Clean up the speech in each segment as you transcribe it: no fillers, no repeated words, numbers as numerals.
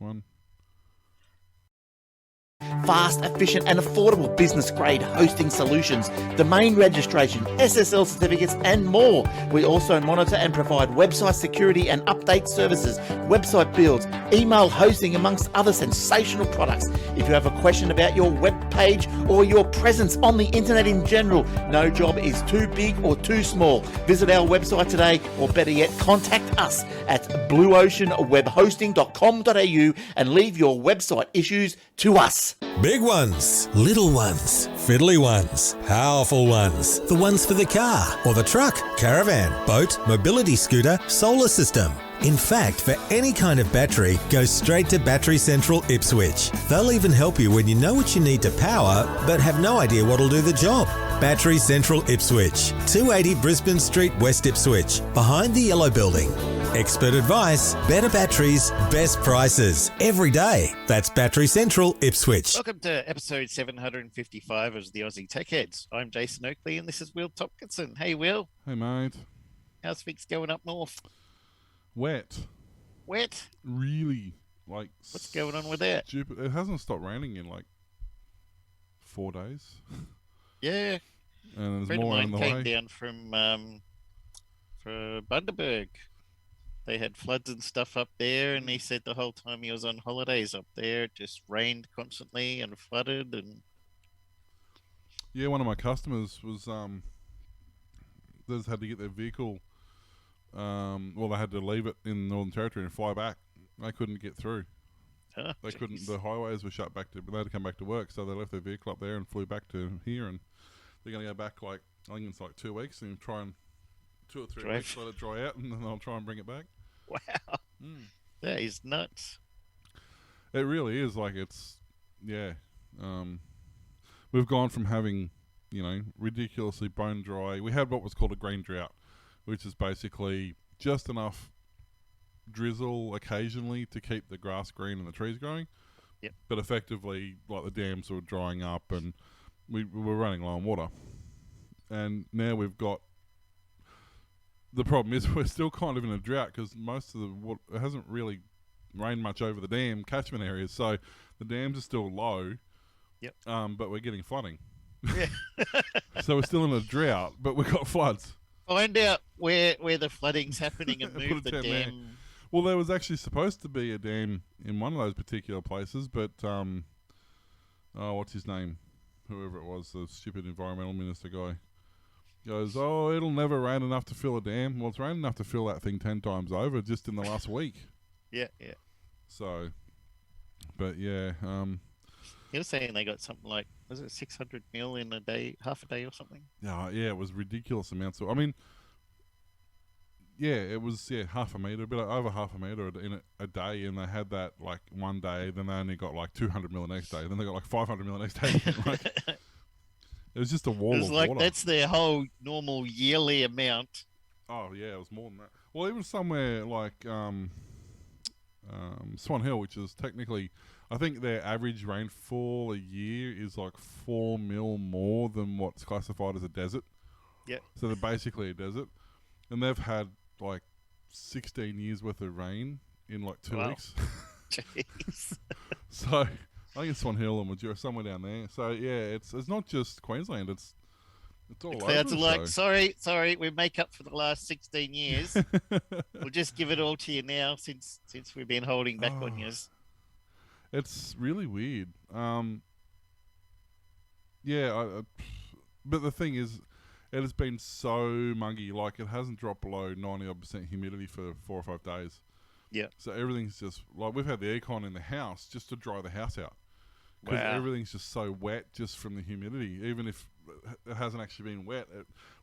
one. Fast, efficient and affordable business-grade hosting solutions, domain registration, SSL certificates and more. We also monitor and provide website security and update services, website builds, email hosting amongst other sensational products. If you have a question about your web page or your presence on the internet in general, no job is too big or too small. Visit our website today, or better yet, contact us at blueoceanwebhosting.com.au and leave your website issues to us. Big ones, little ones, fiddly ones, powerful ones, the ones for the car or the truck, caravan, boat, mobility scooter, solar system. In fact, for any kind of battery, go straight to Battery Central Ipswich. They'll even help you when you know what you need to power, but have no idea what'll do the job. Battery Central Ipswich, 280 Brisbane Street, West Ipswich, behind the Yellow Building. Expert advice, better batteries, best prices, every day. That's Battery Central Ipswich. Welcome to episode 755 of the Aussie Tech Heads. I'm Jason Oakley and this is Will Tompkinson. Hey, Will. Hey, mate. How's things going up north? Wet. Wet? Really, like... What's going on with that? Stupid. It hasn't stopped raining in, like, 4 days. Yeah. And there's A friend more of on the mine way. came down from Bundaberg. They had floods and stuff up there, and he said the whole time he was on holidays up there, it just rained constantly and flooded. And Yeah, one of my customers was... they just had to get their vehicle... well, they had to leave it in the Northern Territory and fly back. They couldn't get through. oh, They couldn't. geez. The highways were shut back to. They had to come back to work, so they left their vehicle up there and flew back to here. And they're going to go back like I think it's like 2 weeks and try and 2 or 3 Drive. weeks let it dry out, and then they'll try and bring it back. Wow, that is nuts. It really is like it's yeah. We've gone from having ridiculously bone dry. We had what was called a green drought, which is basically just enough drizzle occasionally to keep the grass green and the trees growing. Yep. But effectively, like the dams were drying up and we were running low on water. And now we've got... The problem is we're still kind of in a drought because most of the water... It hasn't really rained much over the dam catchment areas, so the dams are still low. Yep. But we're getting flooding. Yeah. So we're still in a drought, but we've got floods. Find out where the flooding's happening and Put move it the down there. dam. Well, there was actually supposed to be a dam in one of those particular places, but what's his name? Whoever it was, the stupid environmental minister guy, goes, "Oh, it'll never rain enough to fill a dam." Well, it's rained enough to fill that thing 10 times over just in the last week. Yeah. So, but yeah, He was saying they got something like, was it 600 mil in a day, half a day or something? yeah, it was ridiculous amounts. I mean, yeah, it was half a meter, a bit over half a meter in a day, and they had that like one day. Then they only got like 200 mil the next day. Then they got like 500 mil the next day. Like, it was just a wall It was of like, water. that's their whole normal yearly amount. Oh yeah, it was more than that. Well, even somewhere like Swan Hill, which is technically, I think their average rainfall a year is like 4 mil more than what's classified as a desert. Yep. So they're basically a desert, and they've had like 16 years worth of rain in like 2 Wow. weeks. Jeez. So I think it's Swan Hill and Majura, somewhere down there. So yeah, it's not just Queensland. It's all The over clouds the are like, show. sorry, we make up for the last 16 years. We'll just give it all to you now since we've been holding back on Oh. yours. It's really weird. But the thing is, it has been so muggy. Like, it hasn't dropped below 90% humidity for 4 or 5 days. Yeah. So everything's just like, we've had the aircon in the house just to dry the house out because Wow. everything's just so wet just from the humidity. Even if it hasn't actually been wet,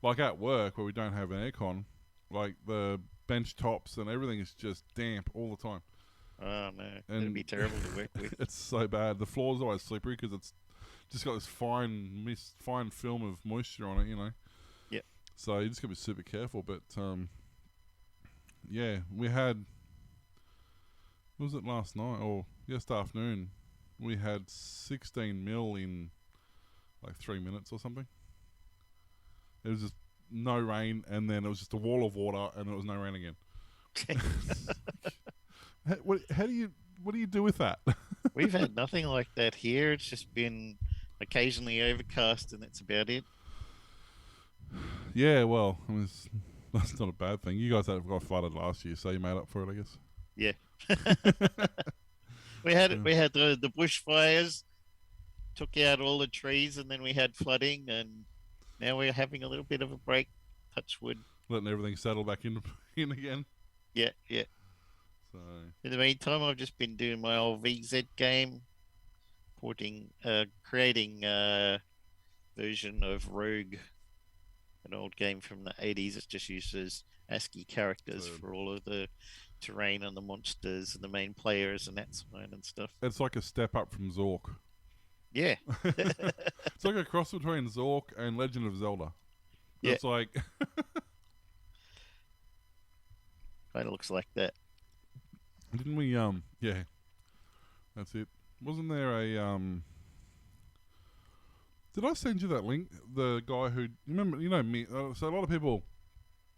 like at work where we don't have an aircon, like the bench tops and everything is just damp all the time. Oh no, it'd And- be terrible to work with. It's so bad. The floor's always slippery because it's just got this fine film of moisture on it, Yep. So you just got to be super careful. But yeah, we had, was it last night or yesterday afternoon? We had 16 mil in like 3 minutes or something. It was just no rain, and then it was just a wall of water, and it was no rain again. How do you what do you do with that? We've had nothing like that here. It's just been occasionally overcast, and that's about it. Yeah, well, I mean, that's not a bad thing. You guys got flooded last year, so you made up for it, I guess. Yeah. Yeah. We had the bushfires, took out all the trees, and then we had flooding, and now we're having a little bit of a break. Touch wood. Letting everything settle back in again. Yeah, yeah. So In the meantime, I've just been doing my old VZ game, creating a version of Rogue, an old game from the 80s. It just uses ASCII characters So- for all of the terrain and the monsters and the main players and that sign and stuff. it's like a step up from Zork. Yeah, It's like a cross between Zork and Legend of Zelda. Yeah. It's like kind of looks like that. didn't we yeah, that's it. Wasn't there a did I send you that link? The guy who remember me so a lot of people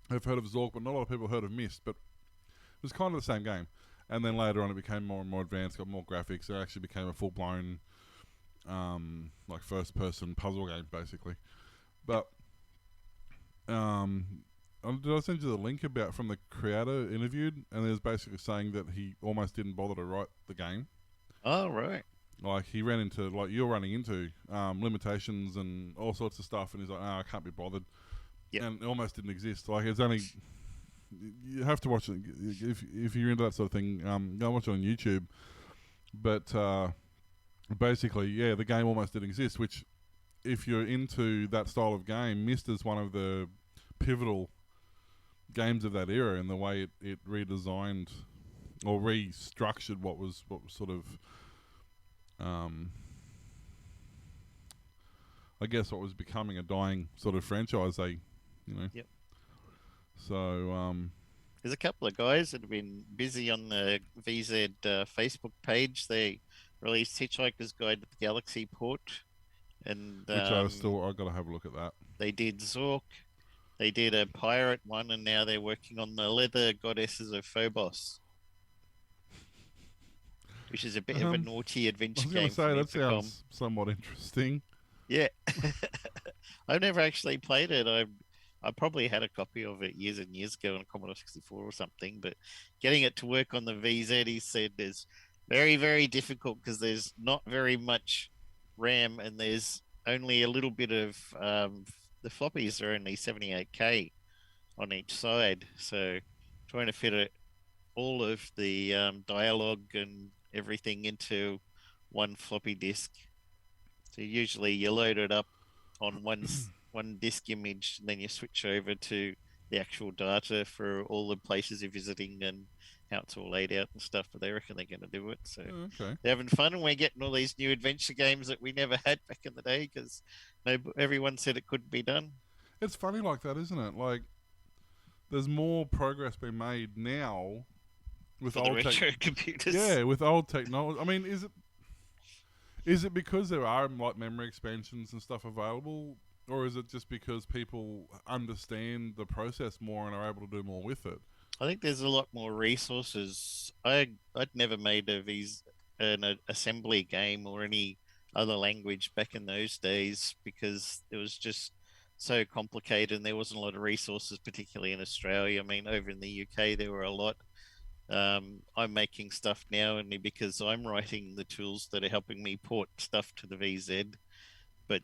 have heard of Zork, but not a lot of people heard of Myst, but it was kind of the same game. And then later on it became more and more advanced, got more graphics, it actually became a full blown like first person puzzle game basically. But did I send you the link about from the creator interviewed, and he was basically saying that he almost didn't bother to write the game. Oh, right. Like he ran into like you're running into limitations and all sorts of stuff, and he's like, "Oh, I can't be bothered." Yep. And it almost didn't exist. Like it's only you have to watch it if you're into that sort of thing. Go watch it on YouTube. But basically, yeah, the game almost didn't exist. Which, if you're into that style of game, Myst is one of the pivotal games of that era, and the way it redesigned or restructured what was sort of I guess what was becoming a dying sort of franchise. Yep. So There's a couple of guys that have been busy on the VZ Facebook page. They released Hitchhiker's Guide to the Galaxy port, and which I got to have a look at that. they did Zork. They did a pirate one, and now they're working on the Leather Goddesses of Phobos, which is a bit of a naughty I adventure was going game. to say for that Infocom. sounds somewhat interesting. Yeah, I've never actually played it. I probably had a copy of it years and years ago on a Commodore 64 or something, but getting it to work on the VZ, he said, is very, very difficult because there's not very much RAM and there's only a little bit of the floppies are only 78K on each side, so trying to fit all of the dialogue and everything into one floppy disk. So usually you load it up on one disk image, and then you switch over to the actual data for all the places you're visiting and how it's all laid out and stuff. But they reckon they're going to do it, so Okay. they're having fun, and we're getting all these new adventure games that we never had back in the day because everyone said it couldn't be done. It's funny like that, isn't it? Like there's more progress being made now with For the old retro computers. yeah, with old technology. I mean, is it because there are like memory expansions and stuff available, or is it just because people understand the process more and are able to do more with it? I think there's a lot more resources. I'd never made an assembly game or any other language back in those days because it was just so complicated and there wasn't a lot of resources, particularly in Australia. I mean, over in the UK there were a lot. I'm making stuff now only because I'm writing the tools that are helping me port stuff to the VZ. But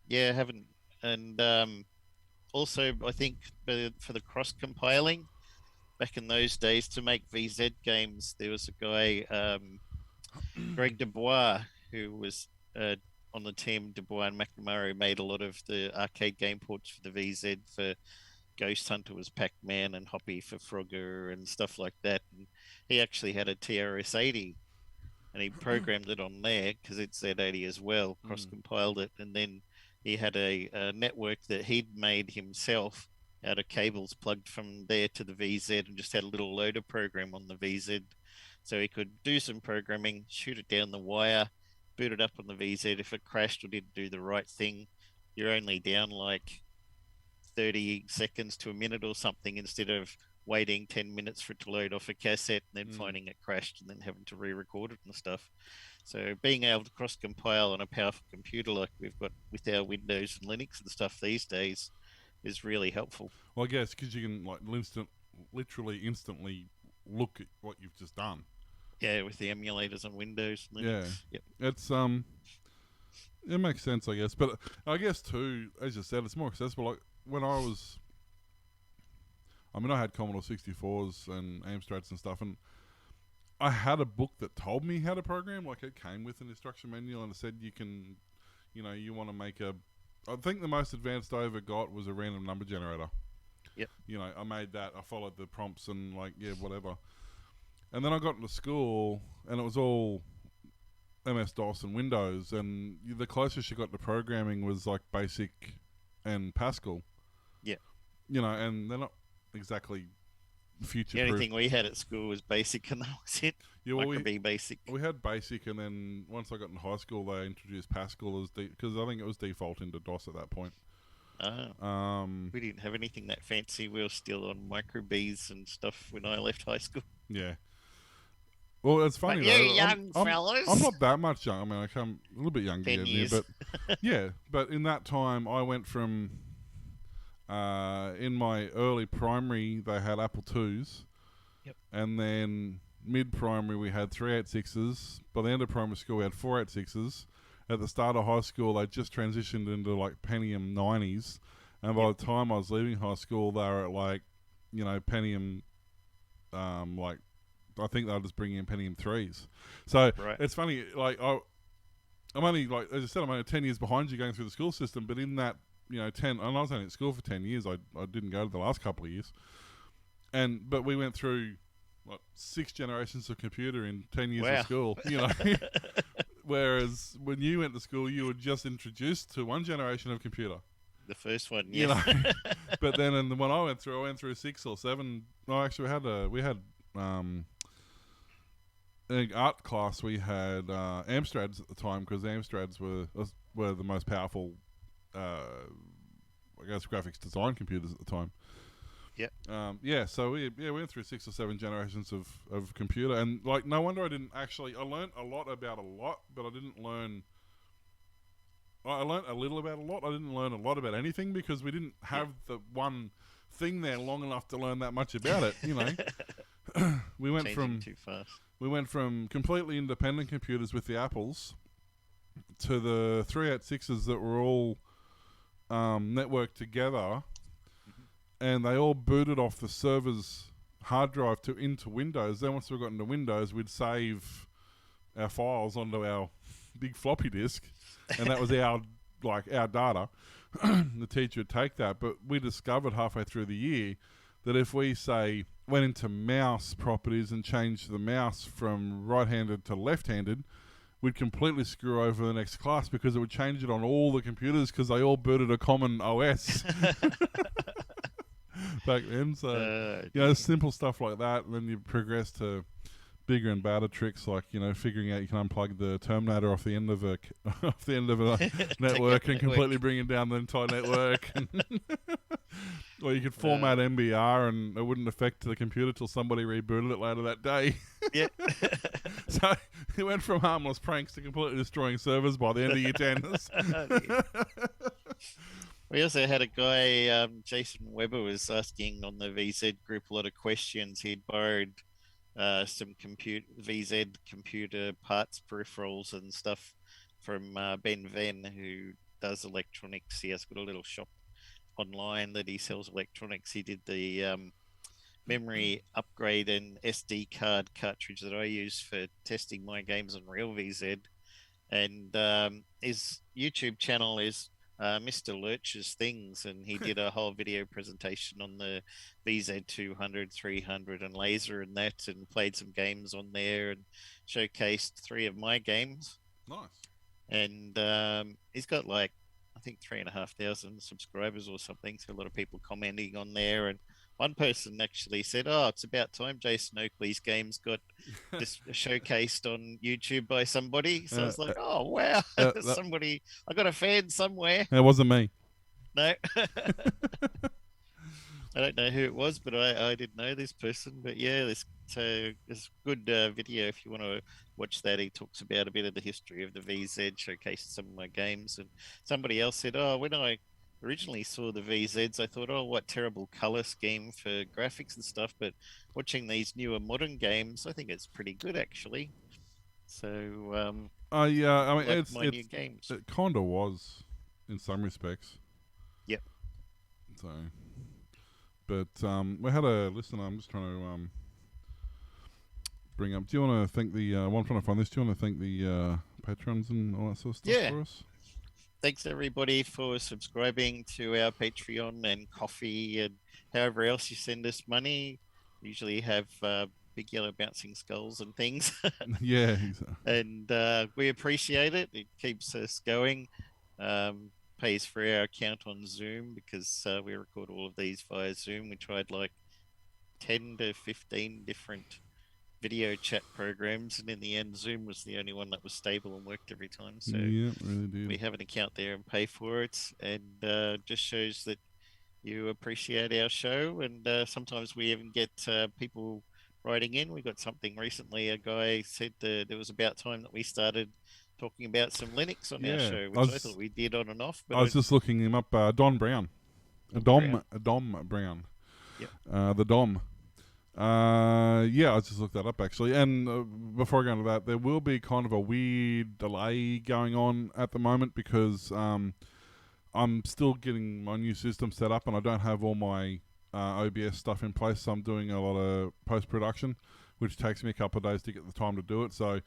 yeah, I haven't. And also, I think for the cross compiling, back in those days to make VZ games, there was a guy, Greg Dubois, who was on the team. Dubois and McNamara made a lot of the arcade game ports for the VZ. For Ghost Hunter was Pac-Man and Hoppy for Frogger and stuff like that. And he actually had a TRS-80 and he programmed it on there because it's Z80 as well, cross-compiled it, and then he had a network that he'd made himself out of cables plugged from there to the VZ and just had a little loader program on the VZ. So he could do some programming, shoot it down the wire, boot it up on the VZ. If it crashed or didn't do the right thing, you're only down like 30 seconds to a minute or something instead of waiting 10 minutes for it to load off a cassette and then Mm. finding it crashed and then having to re-record it and stuff. So being able to cross-compile on a powerful computer like we've got with our Windows and Linux and stuff these days is really helpful. Well, I guess because you can like literally instantly look at what you've just done. Yeah, with the emulators on Windows and Yeah. Linux. Yep. It's it makes sense, I guess. But I guess too, as you said, it's more accessible. Like when I had Commodore 64s and Amstrads and stuff, and I had a book that told me how to program. Like it came with an instruction manual and it said you can, you want to make a. I think the most advanced I ever got was a random number generator. Yep. I made that. I followed the prompts and whatever. And then I got into school and it was all MS-DOS and Windows, and the closest you got to programming was like BASIC and Pascal. Yeah. And they're not exactly The future-proof. only thing we had at school was BASIC, and that was it. Yeah, well, Micro B BASIC. we had BASIC, and then once I got in high school, they introduced Pascal as because I think it was default into DOS at that point. Oh, we didn't have anything that fancy. We were still on Micro Bs and stuff when I left high school. Yeah. Well, it's funny But though. you young fellas. I'm not that much young. I mean, I come a little bit younger 10 than you, years. but yeah. But in that time, I went from in my early primary, they had Apple IIs, Yep. and then mid-primary we had 386s. By the end of primary school, we had 486s. At the start of high school, they just transitioned into like Pentium 90s, and by the time I was leaving high school, they were at like, Pentium, like. I think they'll just bring in Pentium 3s. So Right. it's funny, like I'm only, like as I said, I'm only 10 years behind you going through the school system, but in that, 10, and I was only at school for 10 years, I didn't go to the last couple of years. But we went through, 6 generations of computer in 10 years Wow. of school, Whereas when you went to school, you were just introduced to one generation of computer. The first one, You yeah. know, but then when I went through 6 or 7. No, actually, we had in art class we had Amstrads at the time, because Amstrads were the most powerful, I guess, graphics design computers at the time. Yep. So we went through 6 or 7 generations of computer, and like no wonder I learned a lot about a lot, but I didn't learn. I learned a little about a lot. I didn't learn a lot about anything because we didn't have the one thing there long enough to learn that much about it. We went Changing too fast. we went from completely independent computers with the Apples to the 386s that were all networked together, and they all booted off the server's hard drive into Windows. Then once we got into Windows, we'd save our files onto our big floppy disk, and that was our data. The teacher would take that, but we discovered halfway through the year that if we, say, went into mouse properties and changed the mouse from right-handed to left-handed, we'd completely screw over the next class because it would change it on all the computers because they all booted a common OS back then. So, simple stuff like that, and then you progress to bigger and badder tricks like figuring out you can unplug the terminator off the end of a network and completely bring it down the entire network. Or you could format MBR and it wouldn't affect the computer till somebody rebooted it later that day. Yeah. So it went from harmless pranks to completely destroying servers by the end of year 10. We also had a guy, Jason Weber, was asking on the VZ group a lot of questions. He'd borrowed some VZ computer parts, peripherals and stuff from Ben Venn, who does electronics. He has got a little shop online that he sells electronics. He did the memory upgrade and SD card cartridge that I use for testing my games on real VZ. And his YouTube channel is Mr. Lurch's Things, and he did a whole video presentation on the VZ200, 300 and laser and that, and played some games on there and showcased 3 of my games. Nice. And he's got like, I think 3,500 subscribers or something, so a lot of people commenting on there. And one person actually said, "Oh, it's about time Jason Oakley's games got just showcased on YouTube by somebody." So I was like, "Oh wow, somebody! I got a fan somewhere." It wasn't me. No. I don't know who it was, but I did know this person. But yeah, this good video if you want to watch that. He talks about a bit of the history of the VZ, showcases some of my games. And somebody else said, "Oh, when I originally saw the VZs, I thought, oh, what terrible color scheme for graphics and stuff." But watching these newer modern games, I think it's pretty good actually. So Yeah, I mean, like my new games. it kind of was in some respects. Yep. So, but we had a listener. I'm just trying to bring up. Do you want to thank the? While I'm trying to find this, do you want to thank the patrons and all that sort of stuff Yeah. for us? Thanks everybody for subscribing to our Patreon and coffee and however else you send us money. We usually have big yellow bouncing skulls and things, Yeah, exactly. and we appreciate it. It keeps us going. Pays for our account on Zoom because we record all of these via Zoom. We tried like 10 to 15 different video chat programs, and in the end, Zoom was the only one that was stable and worked every time. So Yeah, really did. we have an account there and pay for it, and just shows that you appreciate our show. And sometimes we even get people writing in. We got something recently. A guy said that it was about time that we started talking about some Linux on our Yeah, show, which I thought we did on and off. But I was just looking him up. Don Brown, Dom Brown. Yep. The Dom. Yeah, I just looked that up actually. And before I go into that, there will be kind of a weird delay going on at the moment because I'm still getting my new system set up and I don't have all my OBS stuff in place. So I'm doing a lot of post-production, which takes me a couple of days to get the time to do it. So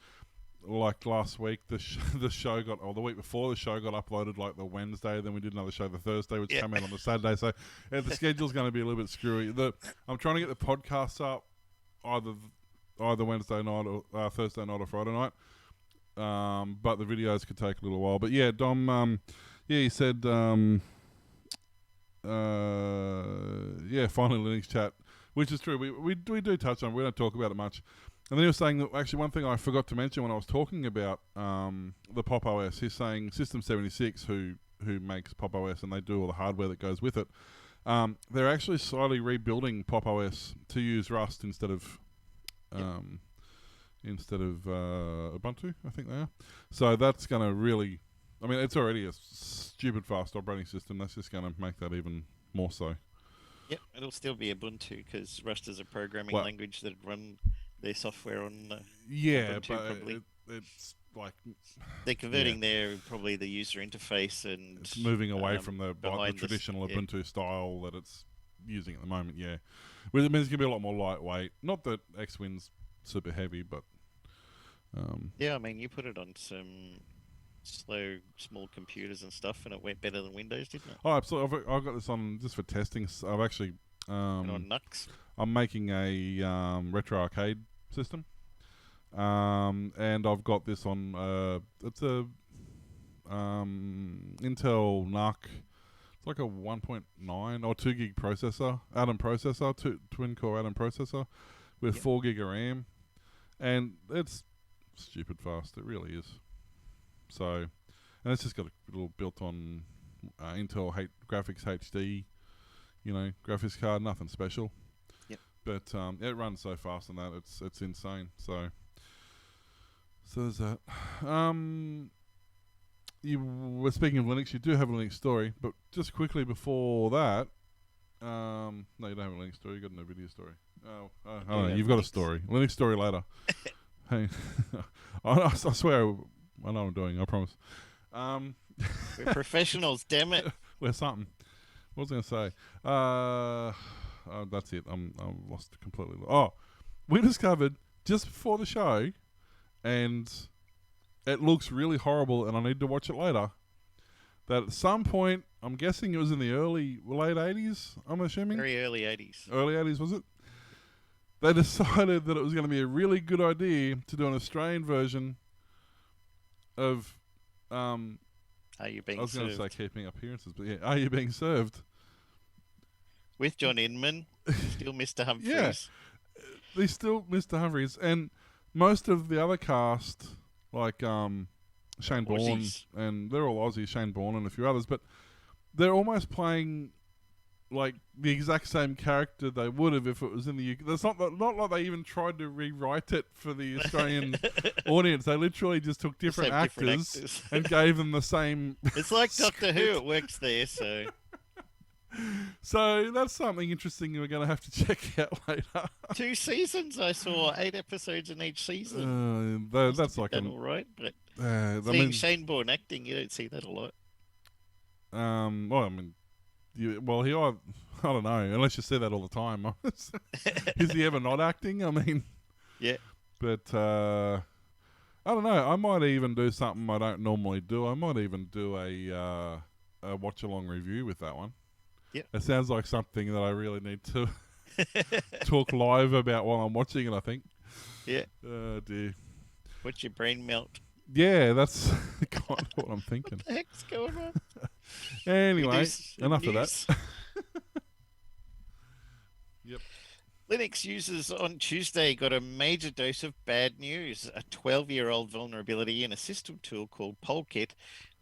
like last week, the show got, or the week before, the show got uploaded like the Wednesday. Then we did another show the Thursday, which came out on the Saturday. So the schedule's going to be a little bit screwy. I'm trying to get the podcasts up either Wednesday night or Thursday night or Friday night. But the videos could take a little while. But yeah, Dom, he said, finally Linux chat, which is true. We do touch on it. We don't talk about it much. And then he was saying that actually one thing I forgot to mention when I was talking about the Pop OS, he's saying System 76, who makes Pop OS and they do all the hardware that goes with it, they're actually slightly rebuilding Pop OS to use Rust instead of Ubuntu, I think they are. So that's going to really, I mean, it's already a stupid fast operating system. That's just going to make that even more so. Yep, it'll still be Ubuntu because Rust is a programming language that run their software on Ubuntu, but probably. it's like they're converting their probably the user interface and it's moving away from the traditional this, Ubuntu style that it's using at the moment. Yeah, which means it's gonna be a lot more lightweight. Not that Xwin's super heavy, but yeah, I mean you put it on some slow small computers and stuff, and it went better than Windows, didn't it? Oh, absolutely. I've got this on just for testing. I've actually and on Nux. I'm making a retro arcade system, and I've got this on. It's a Intel NUC. It's like a 1.9 or 2 gig processor, Atom processor, twin core Atom processor, with 4 gig of RAM, and it's stupid fast. It really is. So, and it's just got a little built on Intel graphics HD, graphics card, nothing special. But it runs so fast on that, it's insane. So there's that. You were speaking of Linux. You do have a Linux story, but just quickly before that, no, you don't have a Linux story. You got an NVIDIA story. Oh, I don't know. You've got a story. Linux story later. Hey, I swear, I know what I'm doing. I promise. We're professionals, damn it. We're something. What was I going to say? That's it. I'm lost completely. Oh, we discovered just before the show, and it looks really horrible, and I need to watch it later, that at some point, I'm guessing it was in the late 80s, I'm assuming? Very early 80s. Early 80s, was it? They decided that it was going to be a really good idea to do an Australian version of... Are You Being Served? I was going to say Keeping Appearances, but yeah, Are You Being Served? With John Inman, still Mr. Humphries. Yeah, they still Mr. Humphries, and most of the other cast, like Shane Bourne, and they're all Aussie, Shane Bourne and a few others, but they're almost playing like the exact same character they would have if it was in the UK. That's not like they even tried to rewrite it for the Australian audience. They literally just took different have different actors actors. and gave them the same. It's like Doctor Who. It works there, so So that's something interesting we're going to have to check out later. 2 seasons. I saw 8 episodes in each season. That's like done all right, but I seeing mean, Shane Bourne acting, you don't see that a lot. well, I mean, I don't know, unless you say that all the time. Is he ever not acting? I mean, Yeah. but I don't know. I might even do something I don't normally do. I might even do a watch along review with that one. Yeah. It sounds like something that I really need to talk live about while I'm watching it, I think. Yeah. Oh dear. Watch your brain melt. Yeah, that's kind of what I'm thinking. What the heck's going on? Anyway, enough of news. that. Yep. Linux users on Tuesday got a major dose of bad news. A 12-year-old vulnerability in a system tool called Polkit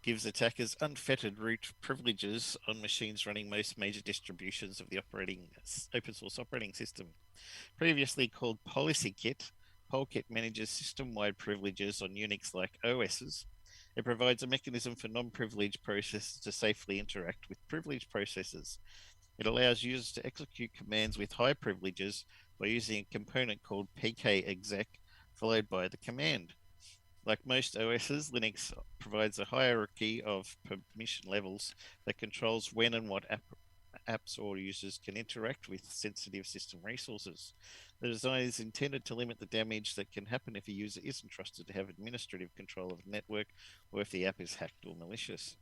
gives attackers unfettered root privileges on machines running most major distributions of the open source operating system. Previously called PolicyKit, Polkit manages system-wide privileges on Unix-like OSs. It provides a mechanism for non-privileged processes to safely interact with privileged processes. It allows users to execute commands with high privileges by using a component called pkexec, followed by the command. Like most OSs, Linux provides a hierarchy of permission levels that controls when and what apps or users can interact with sensitive system resources. The design is intended to limit the damage that can happen if a user isn't trusted to have administrative control of the network or if the app is hacked or malicious.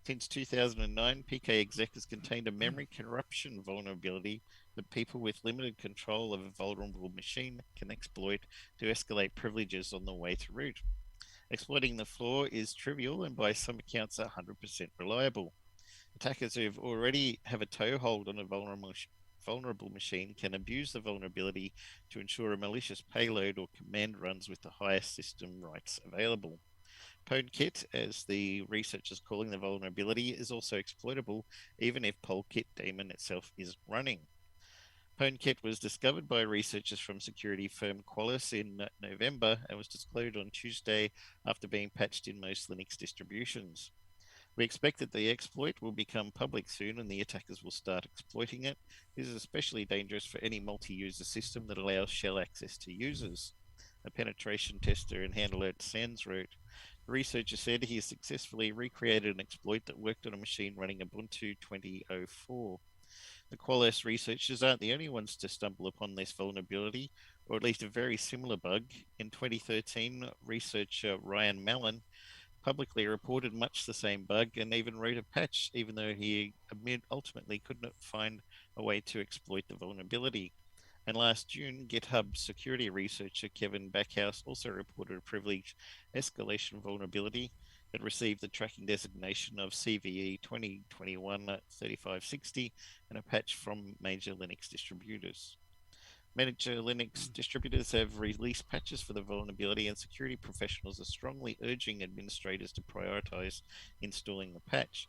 Since 2009, pkexec has contained a memory corruption vulnerability that people with limited control of a vulnerable machine can exploit to escalate privileges on the way to root. Exploiting the flaw is trivial and by some accounts 100% reliable. Attackers who already have a toehold on a vulnerable machine can abuse the vulnerability to ensure a malicious payload or command runs with the highest system rights available. PwnKit, as the researchers calling the vulnerability, is also exploitable even if Polkit daemon itself isn't running. PwnKit was discovered by researchers from security firm Qualys in November and was disclosed on Tuesday after being patched in most Linux distributions. We expect that the exploit will become public soon and the attackers will start exploiting it. This is especially dangerous for any multi-user system that allows shell access to users. A penetration tester in handler Sans wrote, the researcher said he has successfully recreated an exploit that worked on a machine running Ubuntu 2004. The Qualys researchers aren't the only ones to stumble upon this vulnerability, or at least a very similar bug. In 2013, researcher Ryan Mallon publicly reported much the same bug and even wrote a patch, even though he ultimately couldn't find a way to exploit the vulnerability. And last June, GitHub security researcher Kevin Backhouse also reported a privileged escalation vulnerability that received the tracking designation of CVE 2021-3560 and a patch from major Linux distributors. Major Linux distributors have released patches for the vulnerability, and security professionals are strongly urging administrators to prioritize installing the patch.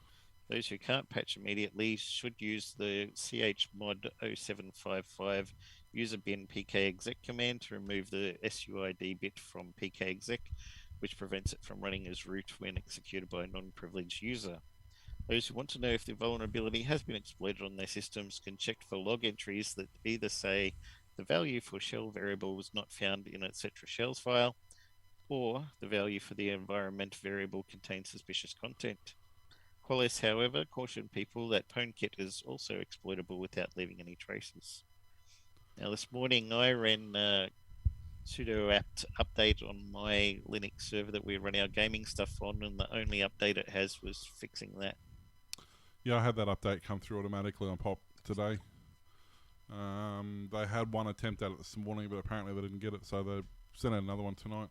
Those who can't patch immediately should use the chmod 0755 user bin pkexec command to remove the SUID bit from pkexec, which prevents it from running as root when executed by a non-privileged user. Those who want to know if the vulnerability has been exploited on their systems can check for log entries that either say the value for shell variable was not found in etc shells file, or the value for the environment variable contains suspicious content. Qualys, however, cautioned people that PwnKit is also exploitable without leaving any traces. Now, this morning I ran sudo apt update on my Linux server that we run our gaming stuff on, and the only update it has was fixing that. Yeah, I had that update come through automatically on Pop today. They had one attempt at it this morning, but apparently they didn't get it, so they sent out another one tonight.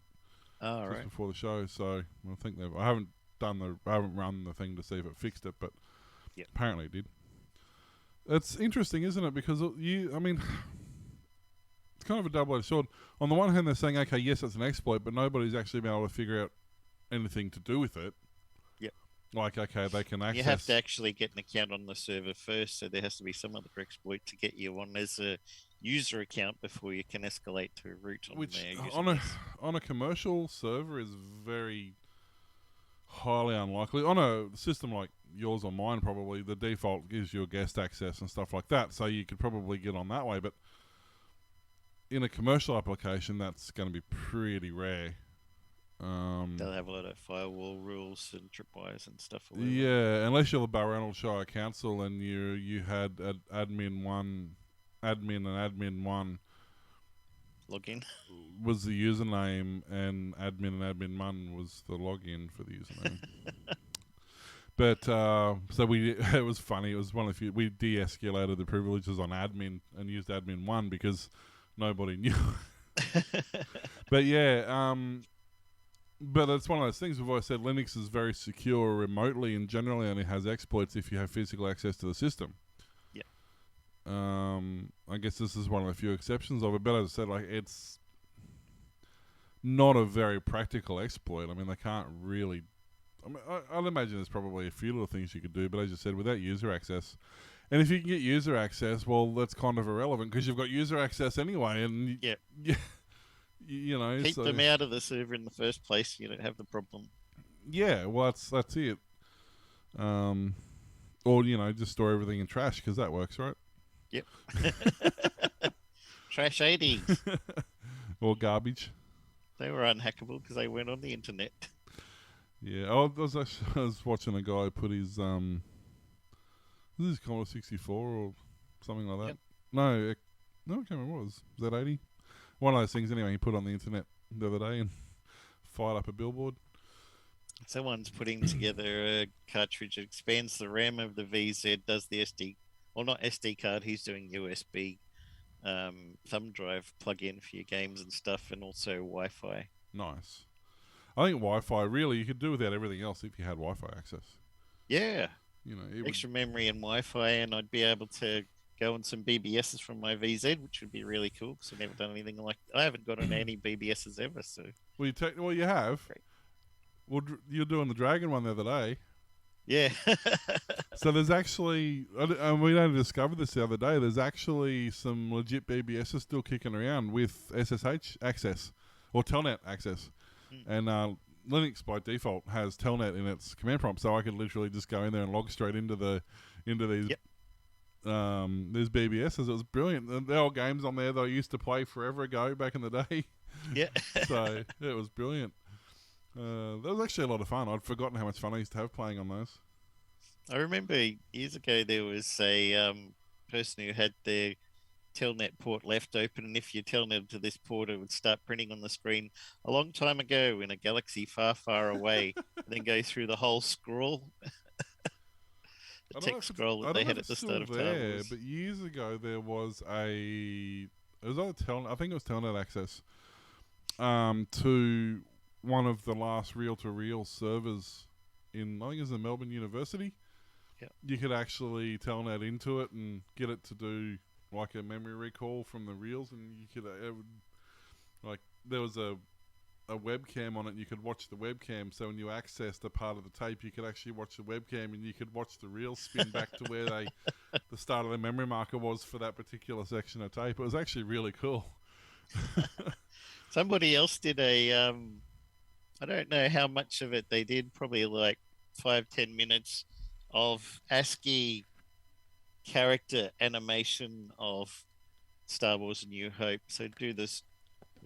Oh, just right. before the show. So I think I haven't run the thing to see if it fixed it, but apparently it did. It's interesting, isn't it? Because it's kind of a double-edged sword. On the one hand, they're saying, okay, yes, it's an exploit, but nobody's actually been able to figure out anything to do with it. Yep. Like, okay, they can access. You have to actually get an account on the server first, so there has to be some other exploit to get you on as a user account before you can escalate to root on which there. on a commercial server is very highly unlikely. On a system like yours or mine, probably the default gives you a guest access and stuff like that, so you could probably get on that way. But in a commercial application, that's going to be pretty rare. They'll have a lot of firewall rules and tripwires and stuff. Or whatever. Yeah, unless you're the Balranald Council and you had admin and admin one Login. was the username, and admin one was the login for the username. But so it was funny. It was one of the few we de-escalated the privileges on admin and used admin one because nobody knew. But yeah, but it's one of those things we've always said. Linux is very secure remotely and generally only has exploits if you have physical access to the system. Yeah. I guess this is one of the few exceptions of it. But as I said, like, it's not a very practical exploit. I mean, they can't really. I mean, I'd imagine there's probably a few little things you could do, but as you said, without user access. And if you can get user access, well, that's kind of irrelevant because you've got user access anyway, and Yeah. you know, Keep them out of the server in the first place. You don't have the problem. Yeah, well, that's it. Or just store everything in trash because that works, right? Yep. Trash 80s. Or garbage. They were unhackable because they weren't on the internet. Yeah, I was watching a guy put his this is Commodore 64 or something like that. Yep. No, I can't remember what it was. Was that 80? One of those things anyway. He put on the internet the other day and fired up a billboard. Someone's putting together a cartridge that expands the RAM of the VZ, does the SD, well, not SD card. He's doing USB thumb drive plug-in for your games and stuff, and also Wi-Fi. Nice. I think Wi-Fi, really, you could do without everything else if you had Wi-Fi access. Yeah. It Extra memory and Wi-Fi, and I'd be able to go on some BBSs from my VZ, which would be really cool because I've never done anything like. I haven't got on any BBSs ever, so. Well, you have. Great. Well, you're doing the Dragon one the other day. Yeah. So there's actually, and we only discovered this the other day. There's actually some legit BBSs still kicking around with SSH access or Telnet access, and Linux by default has Telnet in its command prompt, so I could literally just go in there and log straight into these. Yep. These BBSs. It was brilliant. There are games on there that I used to play forever ago back in the day. Yeah. So it was brilliant. That was actually a lot of fun. I'd forgotten how much fun I used to have playing on those. I remember years ago there was a person who had their Telnet port left open, and if you telnet to this port, it would start printing on the screen a long time ago in a galaxy far, far away, and then go through the whole scroll. The text scroll that they had at the start of time. But years ago there was it was either Telnet, I think it was Telnet access, to one of the last reel-to-reel servers in, I think it was in Melbourne University. Yeah. You could actually telnet into it and get it to do like a memory recall from the reels, and you could there was a webcam on it, and you could watch the webcam. So when you accessed a part of the tape, you could actually watch the webcam, and you could watch the reel spin back to where the start of the memory marker was for that particular section of tape. It was actually really cool. Somebody else did I don't know how much of it they did, probably like 5-10 minutes of ASCII character animation of Star Wars: A New Hope. So do the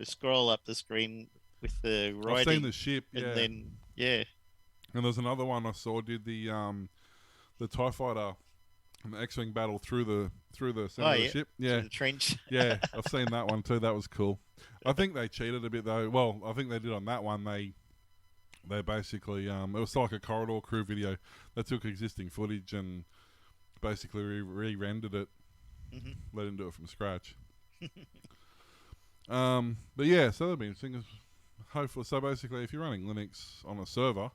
scroll up the screen with the writing. I've seen the ship, yeah. And then, yeah. And there's another one I saw did the TIE fighter and the X-Wing battle through the center of the ship. Yeah. Through the trench. Yeah, I've seen that one too. That was cool. I think they cheated a bit though. Well, I think they did on that one. They basically it was like a corridor crew video. They took existing footage and basically re-rendered it. Mm-hmm. They didn't do it from scratch. But yeah, so that'd be interesting. Hopefully, so basically, if you're running Linux on a server,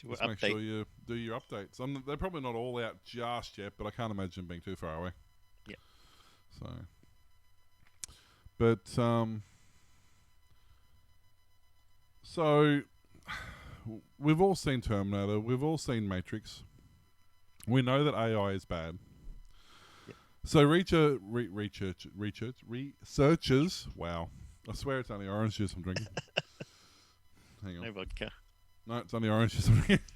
just make sure you do your updates. They're probably not all out just yet, but I can't imagine them being too far away. Yeah. So, we've all seen Terminator. We've all seen Matrix. We know that AI is bad. Yep. So researchers. Wow, I swear it's only orange juice I'm drinking. Hang on. No vodka. No, it's only orange juice I'm drinking.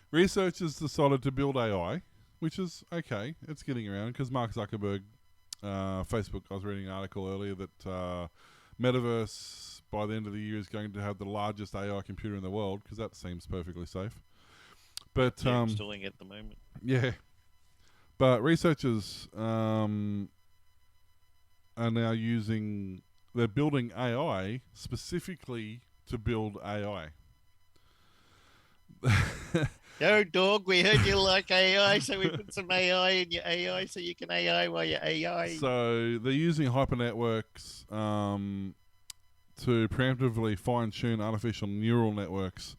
Researchers decided to build AI, which is okay. It's getting around because Mark Zuckerberg, Facebook. I was reading an article earlier that Metaverse by the end of the year is going to have the largest AI computer in the world because that seems perfectly safe. But Yeah, installing at the moment. yeah, but researchers are now using. They're building AI specifically to build AI. Yo, dog, we heard you like AI, so we put some AI in your AI so you can AI while you're AI. So they're using hypernetworks to preemptively fine-tune artificial neural networks,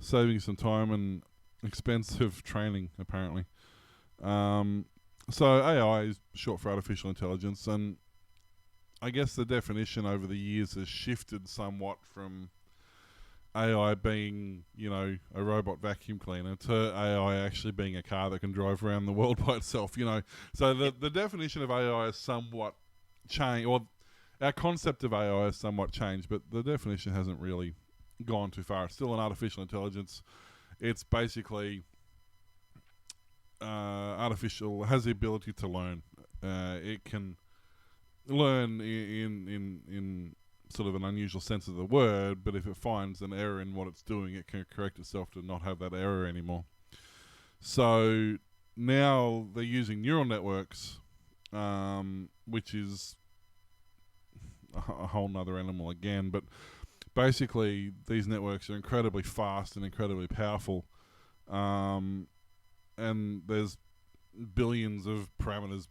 saving some time and expensive training, apparently. So AI is short for artificial intelligence, and I guess the definition over the years has shifted somewhat from AI being, a robot vacuum cleaner to AI actually being a car that can drive around the world by itself, So the definition of AI has somewhat changed, or our concept of AI has somewhat changed, but the definition hasn't really gone too far. It's still an artificial intelligence. It's basically has the ability to learn. It can learn in sort of an unusual sense of the word, but if it finds an error in what it's doing, it can correct itself to not have that error anymore. So now they're using neural networks, which is a whole nother animal again, but basically these networks are incredibly fast and incredibly powerful, and there's billions of parameters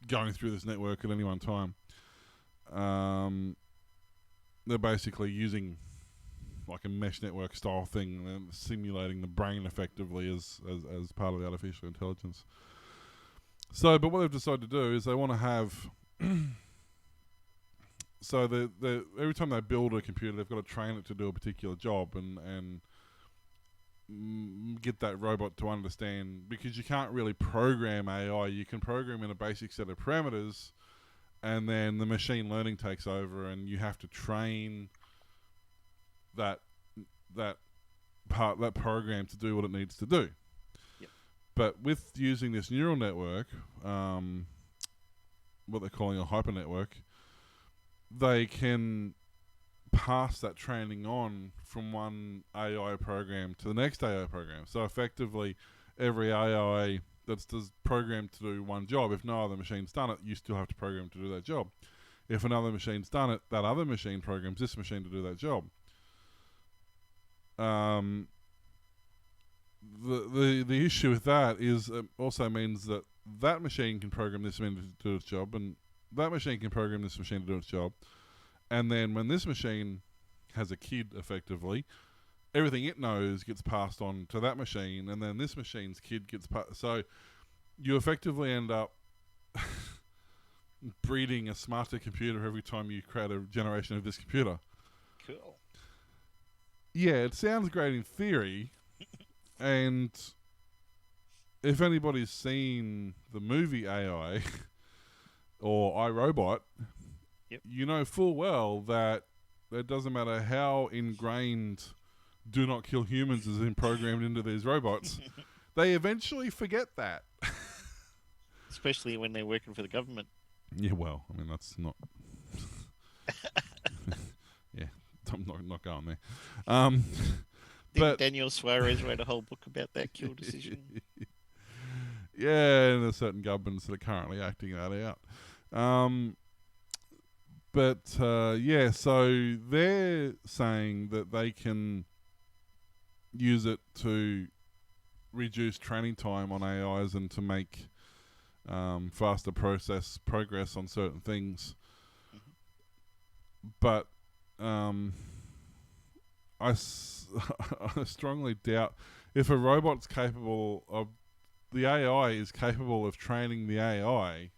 going through this network at any one time. They're basically using like a mesh network style thing and simulating the brain effectively as part of the artificial intelligence. So, but what they've decided to do is they want to have so they every time they build a computer, they've got to train it to do a particular job and get that robot to understand, because you can't really program AI. You can program in a basic set of parameters, and then the machine learning takes over, and you have to train that program to do what it needs to do. Yep. But with using this neural network, what they're calling a hypernetwork, they can pass that training on from one AI program to the next AI program. So effectively, every AI that's programmed to do one job, if no other machine's done it, you still have to program to do that job. If another machine's done it, that other machine programs this machine to do that job. The issue with that is it also means that that machine can program this machine to do its job, and that machine can program this machine to do its job. And then when this machine has a kid, effectively, everything it knows gets passed on to that machine, and then this machine's kid gets passed. So you effectively end up breeding a smarter computer every time you create a generation of this computer. Cool. Yeah, it sounds great in theory, and if anybody's seen the movie AI or iRobot, yep, you know full well that it doesn't matter how ingrained do not kill humans is programmed into these robots, they eventually forget that. Especially when they're working for the government. Yeah, well, I mean, that's not... yeah, I'm not going there. But Daniel Suarez wrote a whole book about that kill decision. Yeah, and there's certain governments that are currently acting that out. Yeah, so they're saying that they can use it to reduce training time on AIs and to make faster progress on certain things. But I strongly doubt if a robot's capable of, the AI is capable of training the AI.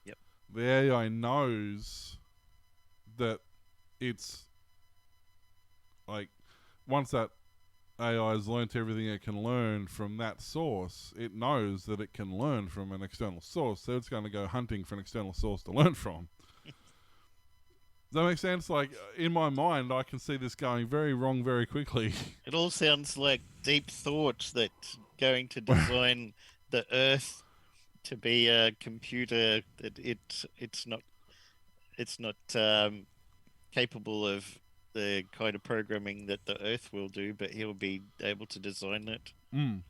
Yep. The AI knows that it's like once that AI has learnt everything it can learn from that source, it knows that it can learn from an external source, so it's going to go hunting for an external source to learn from. Does that make sense? Like, in my mind, I can see this going very wrong very quickly. It all sounds like deep thought that going to design the Earth to be a computer that it's not capable of the kind of programming that the Earth will do, but he'll be able to design it. Mm.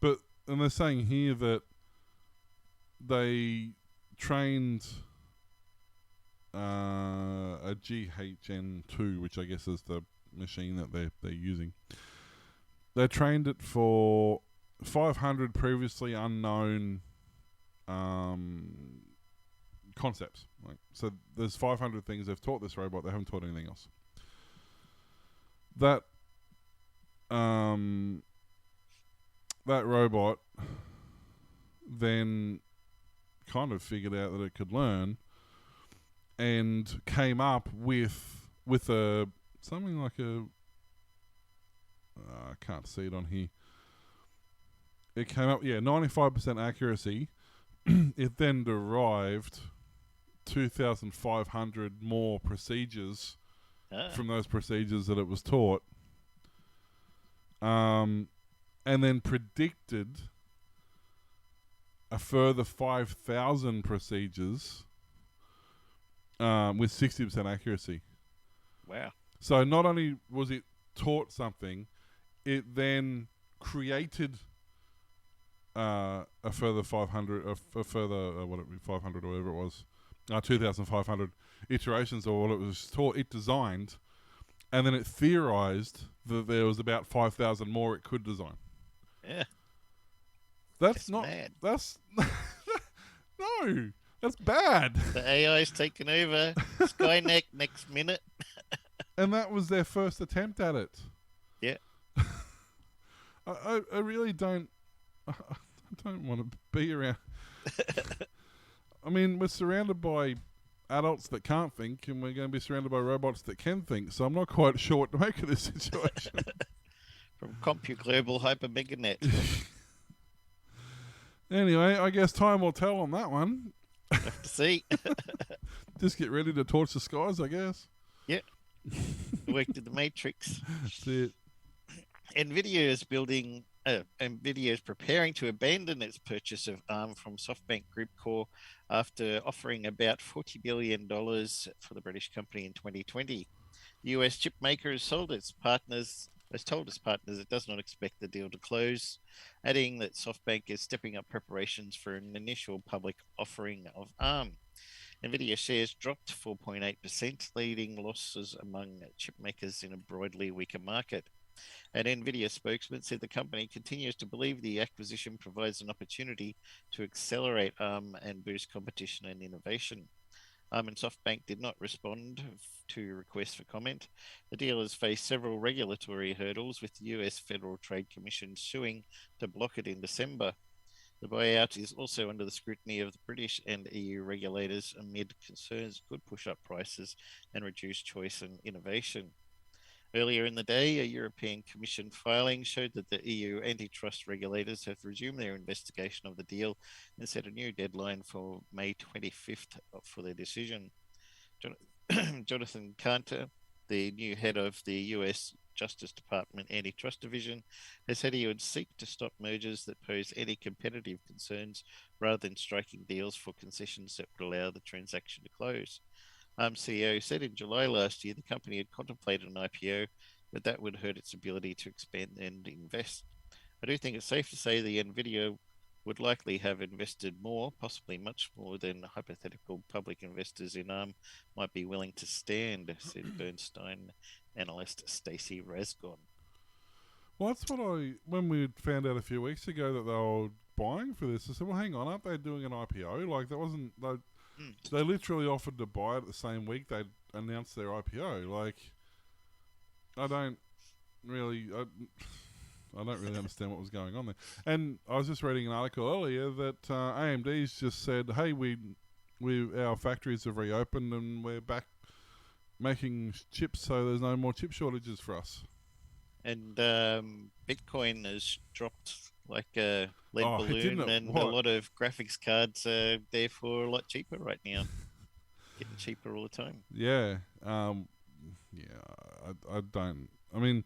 But, and they're saying here that they trained a GHN2, which I guess is the machine that they're using. They trained it for 500 previously unknown concepts. Like, so there's 500 things they've taught this robot. They haven't taught anything else. That that robot then kind of figured out that it could learn and came up with a something like a I can't see it on here. It came up 95% accuracy. It then derived 2,500 more procedures from those procedures that it was taught, and then predicted a further 5,000 procedures with 60% accuracy. Wow. So not only was it taught something, it then created a further 500, a further 500 or whatever it was, 2,500 iterations of what it was taught. It designed, and then it theorized that there was about 5,000 more it could design. Yeah. That's not mad. That's no. That's bad. The AI's taken over. Skynet next minute. And that was their first attempt at it. Yeah. I really don't. I don't want to be around. I mean, we're surrounded by adults that can't think, and we're going to be surrounded by robots that can think. So I'm not quite sure what to make of this situation. From CompuGlobal HyperMegaNet. Anyway, I guess time will tell on that one. Have to see. Just get ready to torch the skies, I guess. Yep. Worked in the Matrix. That's it. NVIDIA is preparing to abandon its purchase of ARM from SoftBank Group Corp after offering about $40 billion for the British company in 2020. The US chip maker has told its partners it does not expect the deal to close, adding that SoftBank is stepping up preparations for an initial public offering of ARM. NVIDIA shares dropped 4.8%, leading losses among chip makers in a broadly weaker market. An NVIDIA spokesman said the company continues to believe the acquisition provides an opportunity to accelerate ARM and boost competition and innovation. ARM and SoftBank did not respond to requests for comment. The deal has faced several regulatory hurdles, with the US Federal Trade Commission suing to block it in December. The buyout is also under the scrutiny of the British and EU regulators amid concerns it could push up prices and reduce choice and innovation. Earlier in the day, a European Commission filing showed that the EU antitrust regulators have resumed their investigation of the deal and set a new deadline for May 25th for their decision. Jonathan Carter, the new head of the US Justice Department Antitrust Division, has said he would seek to stop mergers that pose any competitive concerns rather than striking deals for concessions that would allow the transaction to close. CEO said in July last year the company had contemplated an IPO, but that would hurt its ability to expand and invest. I do think it's safe to say the NVIDIA would likely have invested more, possibly much more than hypothetical public investors in ARM might be willing to stand, said Bernstein analyst Stacey Rasgon. Well, that's what when we found out a few weeks ago that they were buying for this, I said, well, hang on, aren't they doing an IPO? Like, that wasn't... They literally offered to buy it the same week they announced their IPO. Like, I don't really understand what was going on there. And I was just reading an article earlier that AMD's just said, "Hey, our factories have reopened and we're back making chips, so there's no more chip shortages for us." And Bitcoin has dropped like a lead Oh, it didn't balloon, it? and a What? lot of graphics cards are therefore a lot cheaper right now, getting cheaper all the time. Yeah. Yeah. I don't. I mean,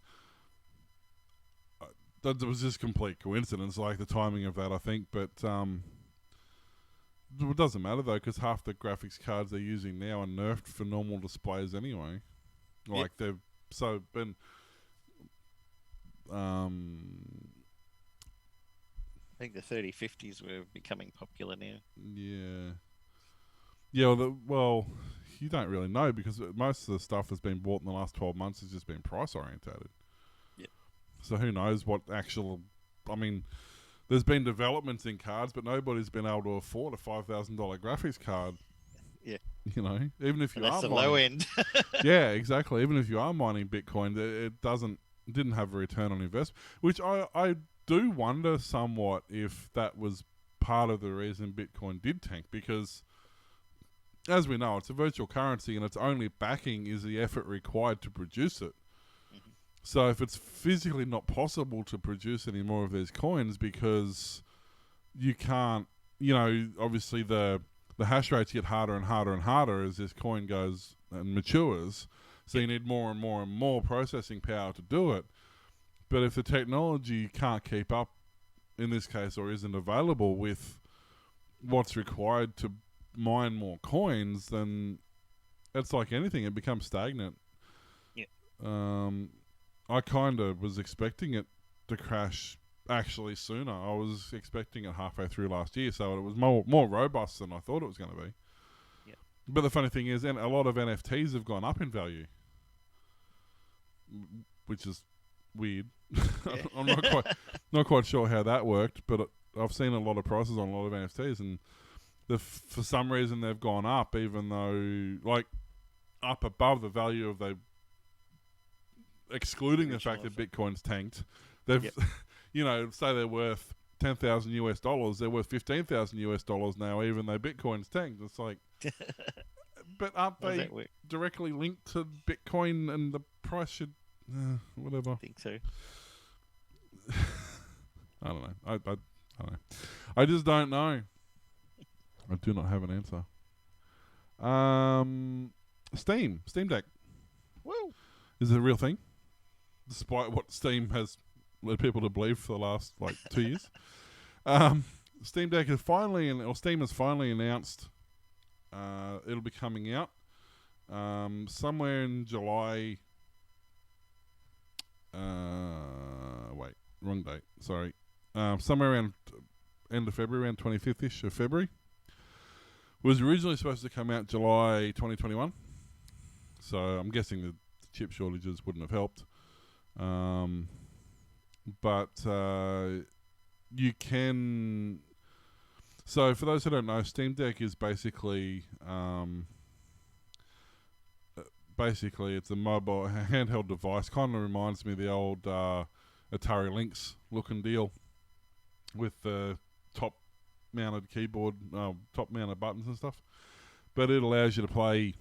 that was just complete coincidence, like the timing of that, I think. But it doesn't matter though, because half the graphics cards they're using now are nerfed for normal displays anyway. Yep. Like they've so been. Um, I think the 3050s were becoming popular now. yeah. Yeah. Well, you don't really know because most of the stuff that's been bought in the last 12 months has just been price orientated. Yep. So who knows what actual. I mean, there's been developments in cards, but nobody's been able to afford a $5,000 graphics card. Yeah. You know, even if But you that's are the mining, low end. yeah, exactly. Even if you are mining Bitcoin, it didn't have a return on investment, which I do wonder somewhat if that was part of the reason Bitcoin did tank, because as we know, it's a virtual currency and its only backing is the effort required to produce it. Mhm. So if it's physically not possible to produce any more of these coins because you can't, obviously the hash rates get harder and harder and harder as this coin goes and matures. So you need more and more and more processing power to do it. But if the technology can't keep up in this case or isn't available with what's required to mine more coins, then it's like anything, it becomes stagnant. Yeah. I kind of was expecting it to crash actually sooner. I was expecting it halfway through last year, so it was more robust than I thought it was going to be. Yeah. But the funny thing is, a lot of NFTs have gone up in value, which is weird. Yeah. I'm not quite sure how that worked, but I've seen a lot of prices on a lot of NFTs, and for some reason they've gone up, even though like up above the value of the excluding the fact that Bitcoin's tanked. They've Yep. say they're worth $10,000 they're worth $15,000 now, even though Bitcoin's tanked. It's like, but aren't How does they that work? directly linked to Bitcoin and the price should whatever? I think so. I don't know. I don't know. I just don't know. I do not have an answer. Steam Deck Woo! is it a real thing, despite what Steam has led people to believe for the last 2 years. Steam Deck has Steam has finally announced it'll be coming out somewhere in July. Wait, wrong date. Sorry. Somewhere around end of February, around 25th-ish of February. Was originally supposed to come out July 2021. So I'm guessing the chip shortages wouldn't have helped. But you can... So for those who don't know, Steam Deck is basically it's a mobile handheld device. Kind of reminds me of the old Atari Lynx looking deal with the top-mounted keyboard, top-mounted buttons and stuff. But it allows you to play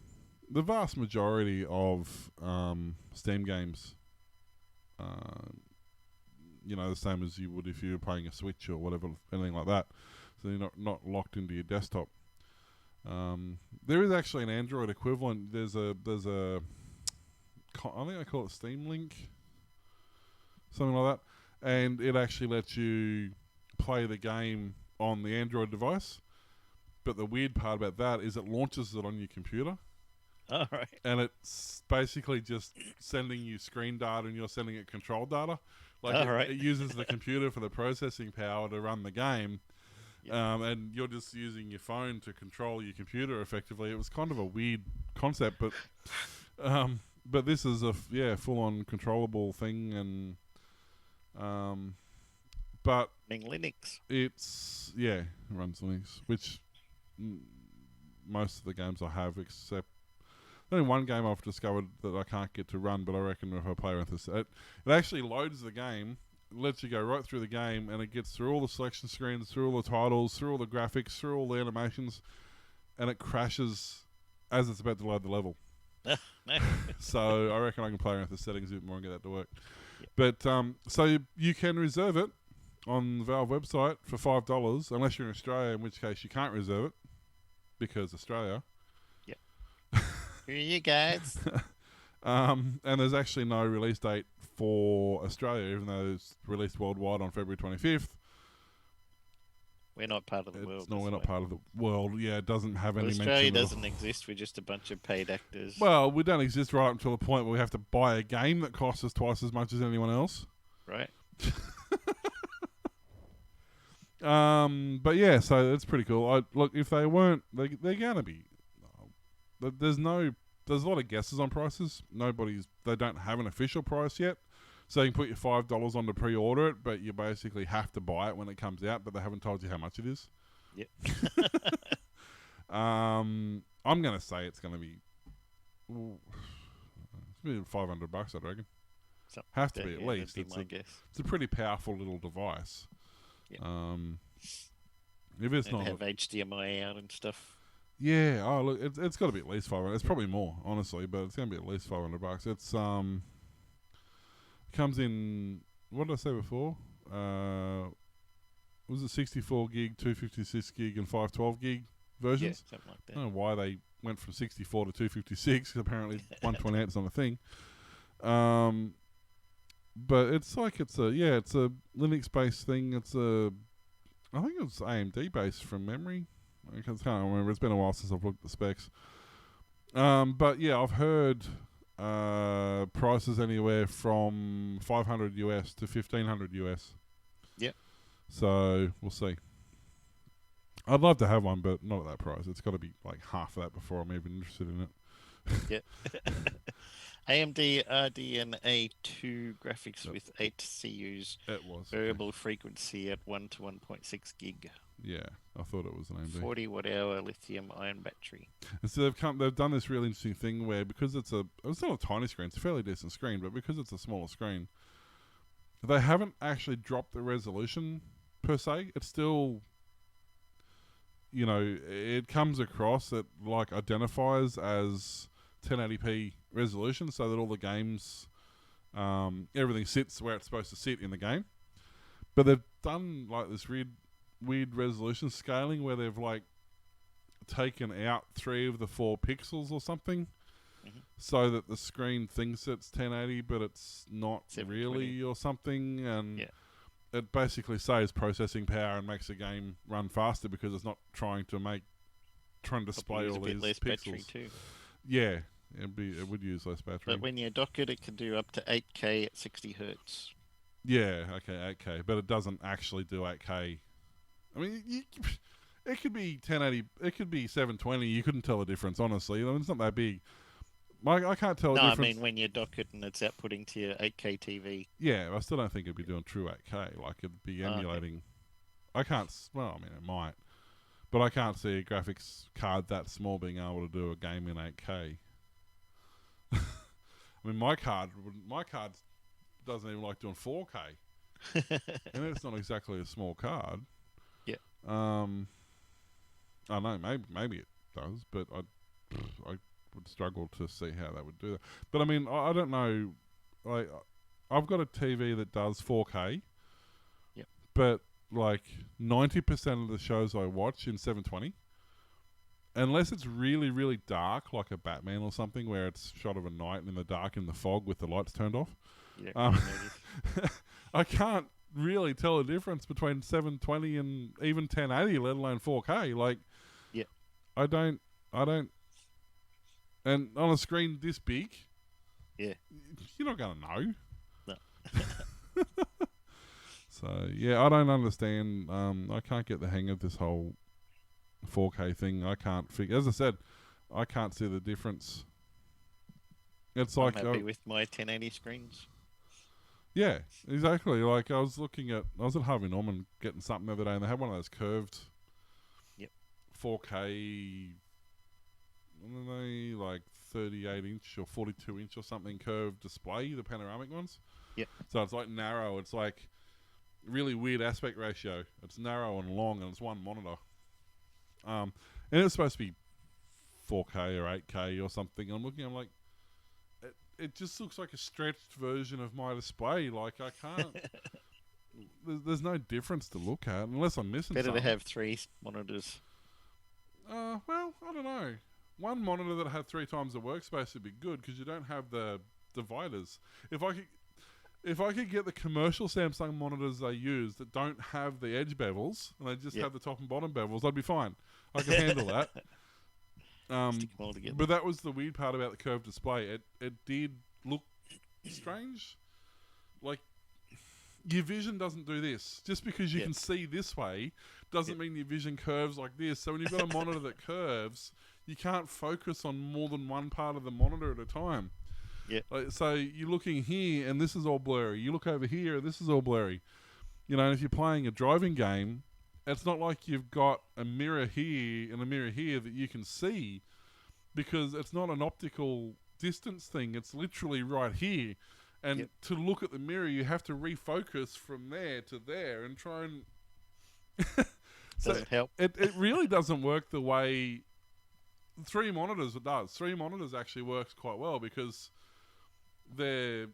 the vast majority of Steam games. The same as you would if you were playing a Switch or whatever, anything like that. So you're not locked into your desktop. There is actually an Android equivalent. There's a I think they call it Steam Link, something like that, and it actually lets you play the game on the Android device. But the weird part about that is it launches it on your computer. All right. And it's basically just sending you screen data and you're sending it control data. It uses the computer for the processing power to run the game. Yep. And you're just using your phone to control your computer effectively. It was kind of a weird concept, but this is a full-on controllable thing, and but Linux. it's it runs Linux, which most of the games I have, except only one game I've discovered that I can't get to run, but I reckon if I play around this, it actually loads the game, lets you go right through the game, and it gets through all the selection screens, through all the titles, through all the graphics, through all the animations, and it crashes as it's about to load the level. No, no. So I reckon I can play around with the settings a bit more and get that to work. Yep. But so you can reserve it on the Valve website for $5, unless you're in Australia, in which case you can't reserve it because Australia. Here you guys. And there's actually no release date for Australia, even though it's released worldwide on February 25th. We're not part of the world. No, we're not way. part of the world. Yeah, it doesn't have any Australia mention. doesn't exist. We're just a bunch of paid actors. Well, we don't exist right up until the point where we have to buy a game that costs us twice as much as anyone else. Right? But yeah, so it's pretty cool. Look, if they weren't, they're gonna be. There's a lot of guesses on prices. They don't have an official price yet. So you can put your $5 on to pre-order it, but you basically have to buy it when it comes out, but they haven't told you how much it is. Yep. I'm going to say it's going to be $500, I reckon. Have to be at least. That'd be my guess. It's a pretty powerful little device. Yep. If it's And not... have HDMI out and stuff. Yeah, oh look, it's got to be at least 500. It's probably more, honestly, but it's going to be at least $500. It's comes in, what did I say before? Was it 64 gig, 256 gig, and 512 gig versions? Yeah, something like that. I don't know why they went from 64 to 256. Cause apparently 128 is not a thing. But it's like it's a Linux based thing. I think it's AMD based from memory. I can't remember. It's been a while since I've looked at the specs. But yeah, I've heard prices anywhere from $500 US to $1,500 US. Yep. So we'll see. I'd love to have one, but not at that price. It's got to be like half of that before I'm even interested in it. Yeah. AMD RDNA 2 graphics with 8 CUs. It was Variable frequency at 1 to 1.6 gig. Yeah, I thought it was an AMD. 40 watt hour lithium ion battery. And so they've done this really interesting thing where, because it's not a tiny screen, it's a fairly decent screen, but because it's a smaller screen, they haven't actually dropped the resolution per se. It's still, it comes across, it like identifies as 1080p resolution, so that all the games, everything sits where it's supposed to sit in the game. But they've done like this weird resolution scaling where they've like taken out 3 of the 4 pixels or something, so that the screen thinks it's 1080, but it's not really, or something, and it basically saves processing power and makes the game run faster because it's not trying to display all these less pixels. Battery too. Yeah, it would use less battery. But when you dock it, it can do up to 8K at 60 hertz. Yeah, okay, 8K, but it doesn't actually do 8K. I mean, it could be 1080, it could be 720. You couldn't tell the difference, honestly. I mean, it's not that big. I can't tell the difference. No, I mean when you dock it and it's outputting to your 8K TV. Yeah, I still don't think it'd be doing true 8K. Like, it'd be emulating. Okay. I can't. Well, I mean, it might, but I can't see a graphics card that small being able to do a game in 8K. I mean, my card doesn't even like doing 4K, and it's not exactly a small card. Yeah. I don't know. Maybe it does, but I would struggle to see how that would do that. But I mean, I don't know. Like, I've got a TV that does 4K. Yep. But like 90% of the shows I watch in 720, unless it's really, really dark, like a Batman or something, where it's shot of a night and in the dark in the fog with the lights turned off, I can't really tell the difference between 720 and even 1080, let alone 4K. Like, I don't. And on a screen this big, you're not going to know. No. So, yeah, I don't understand. I can't get the hang of this whole 4K thing. I can't figure. As I said, I can't see the difference. It's like I'm happy with my 1080 screens. Yeah, exactly. Like I was at Harvey Norman getting something the other day, and they had one of those curved 4K. What are they, like 38-inch or 42-inch or something curved display, the panoramic ones? Yep. So it's like narrow. It's like really weird aspect ratio. It's narrow and long, and it's one monitor. And it's supposed to be 4K or 8K or something. I'm looking, I'm like, it just looks like a stretched version of my display. Like, I can't, there's no difference to look at unless I'm missing Better to something. have 3 monitors. Well, I don't know. One monitor that had 3 times the workspace would be good because you don't have the dividers. If I could get the commercial Samsung monitors they use that don't have the edge bevels and they just have the top and bottom bevels, I'd be fine. I could handle that. Stick them all together. But that was the weird part about the curved display. It did look strange. Like, your vision doesn't do this. Just because you can see this way doesn't mean your vision curves like this. So when you've got a monitor that curves, you can't focus on more than one part of the monitor at a time. Yeah. Like, so you're looking here and this is all blurry. You look over here and this is all blurry. You know, if you're playing a driving game, it's not like you've got a mirror here and a mirror here that you can see, because it's not an optical distance thing. It's literally right here. And to look at the mirror, you have to refocus from there to there and try and... Doesn't help. It really doesn't work the way 3 monitors it does. 3 monitors actually works quite well because they're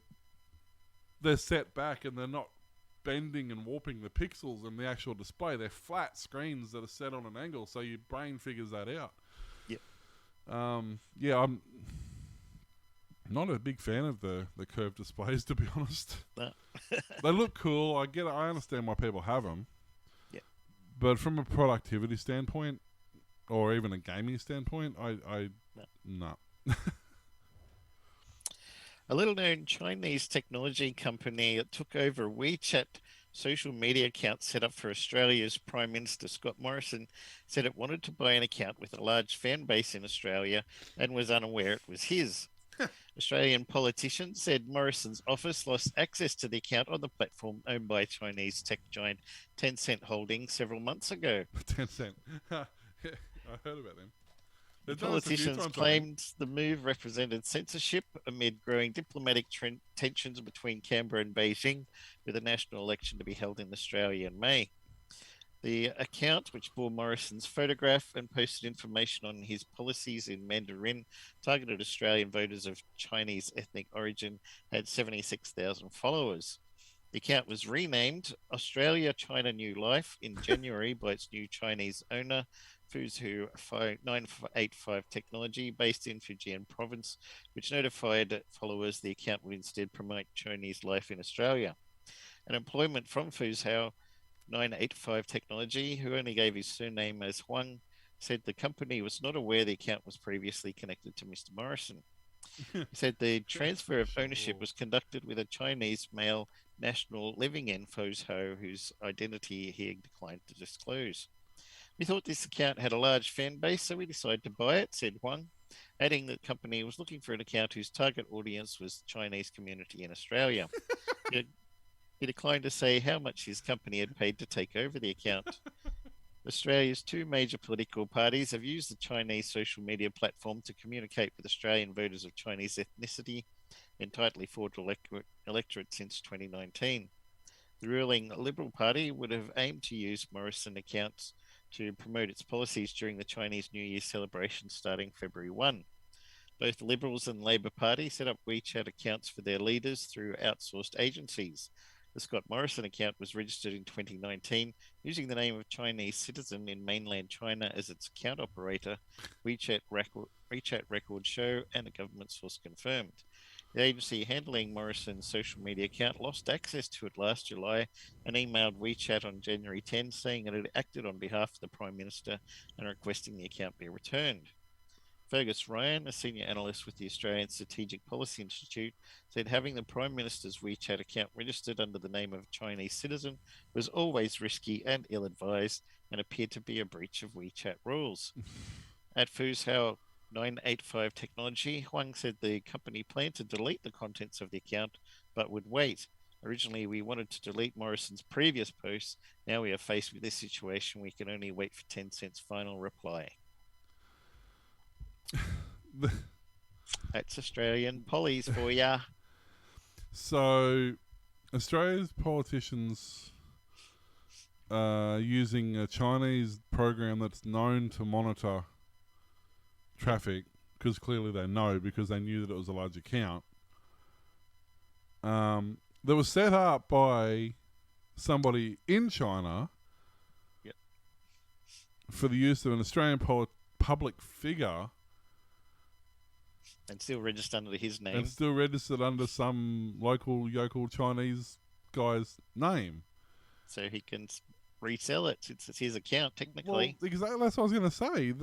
set back and they're not bending and warping the pixels in the actual display. They're flat screens that are set on an angle, so your brain figures that out. I'm not a big fan of the curved displays, to be honest. No. They look cool. I get it. I understand why people have them. Yeah. But from a productivity standpoint, or even a gaming standpoint, no. A little-known Chinese technology company that took over WeChat social media account set up for Australia's Prime Minister Scott Morrison said it wanted to buy an account with a large fan base in Australia and was unaware it was his. Australian politicians said Morrison's office lost access to the account on the platform owned by Chinese tech giant Tencent Holdings several months ago. Tencent. I heard about them. The politicians claimed the move represented censorship amid growing diplomatic tensions between Canberra and Beijing, with a national election to be held in Australia in May. The account, which bore Morrison's photograph and posted information on his policies in Mandarin, targeted Australian voters of Chinese ethnic origin, had 76,000 followers. The account was renamed Australia China New Life in January by its new Chinese owner, Fuzhou 985 Technology, based in Fujian province, which notified followers the account would instead promote Chinese life in Australia. An employment from Fuzhou 985 Technology, who only gave his surname as Huang, said the company was not aware the account was previously connected to Mr. Morrison. He said the transfer of ownership was conducted with a Chinese male national living in Fuzhou, whose identity he declined to disclose. We thought this account had a large fan base, so we decided to buy it, said Huang, adding that the company was looking for an account whose target audience was the Chinese community in Australia. He declined to say how much his company had paid to take over the account. Australia's 2 major political parties have used the Chinese social media platform to communicate with Australian voters of Chinese ethnicity and tightly fought electorate since 2019. The ruling Liberal Party would have aimed to use Morrison accounts to promote its policies during the Chinese New Year celebration starting February 1. Both the Liberals and Labor Party set up WeChat accounts for their leaders through outsourced agencies. The Scott Morrison account was registered in 2019 using the name of Chinese citizen in mainland China as its account operator, WeChat Record Show, and a government source confirmed. The agency handling Morrison's social media account lost access to it last July and emailed WeChat on January 10 saying it had acted on behalf of the Prime Minister and requesting the account be returned. Fergus Ryan, a senior analyst with the Australian Strategic Policy Institute, said having the Prime Minister's WeChat account registered under the name of a Chinese citizen was always risky and ill-advised and appeared to be a breach of WeChat rules. At Fuzhou 985 Technology, Huang said the company planned to delete the contents of the account, but would wait. Originally, we wanted to delete Morrison's previous posts. Now we are faced with this situation. We can only wait for Tencent's final reply. That's Australian pollies for ya. So, Australia's politicians are using a Chinese program that's known to monitor traffic, because clearly they know, because they knew that it was a large account, that was set up by somebody in China Yep. for the use of an Australian public figure, and still registered under his name. and still registered under some local yokel Chinese guy's name. So he can resell it. It's his account, technically. Well, exactly. That's what I was going to say.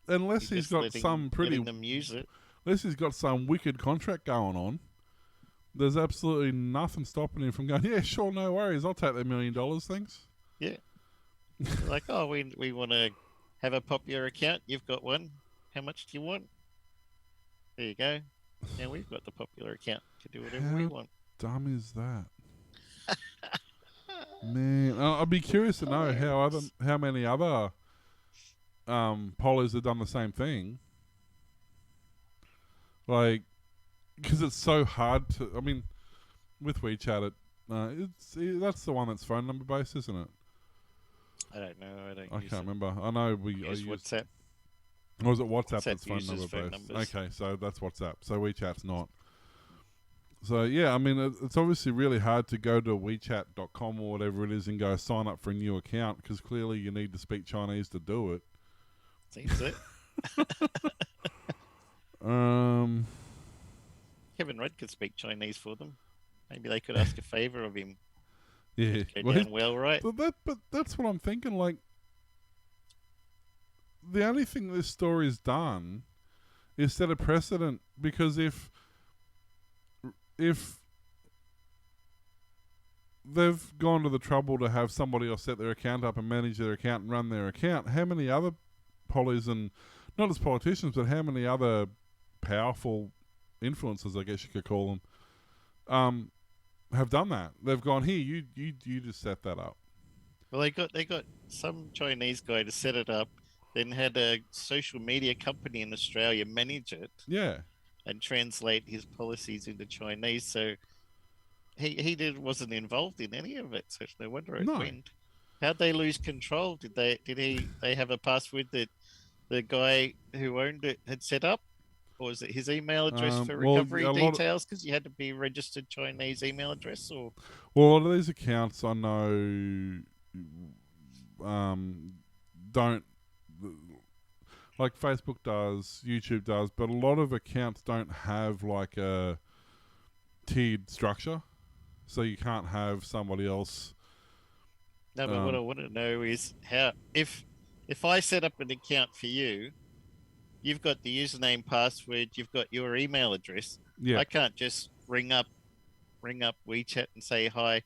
Unless he's got some pretty, letting them use it. unless he's got some wicked contract going on, there's absolutely nothing stopping him from going, yeah, sure, no worries, I'll take that $1 million, thanks. Yeah. Like, oh, we want to have a popular account. You've got one. How much do you want? There you go. Now we've got the popular account. We can do whatever we want. Dumb is that? Man, I'd be curious to know how many other polos have done the same thing. Like, because it's so hard to. I mean, with WeChat, that's the one that's phone number based, isn't it? I don't know. I can't remember. I know I used WhatsApp. Or was it WhatsApp that's phone uses number phone based? numbers. Okay, so that's WhatsApp. So WeChat's not. So yeah, I mean, it's obviously really hard to go to WeChat.com or whatever it is and go sign up for a new account, because clearly you need to speak Chinese to do it. Seems it. Kevin Rudd could speak Chinese for them. Maybe they could ask a favor of him. Yeah, Go down well, right? But that's what I'm thinking. Like, the only thing this story's done is set a precedent, because if they've gone to the trouble to have somebody else set their account up and manage their account and run their account, how many other pollies, and not as politicians, but how many other powerful influencers, I guess you could call them, have done that? They've gone, here, you just set that up. Well, they got some Chinese guy to set it up, then had a social media company in Australia manage it. Yeah. And translate his policies into Chinese. So he wasn't involved in any of it. So it's no wonder it went. How'd they lose control? Did they have a password that the guy who owned it had set up? Or was it his email address for recovery details? Because you had to be registered Chinese email address, or a lot of these accounts I know don't, like Facebook does, YouTube does, but a lot of accounts don't have like a tiered structure, so you can't have somebody else. No, but what I want to know is how, if I set up an account for you, you've got the username, password, you've got your email address. Yeah. I can't just ring up WeChat and say, hi,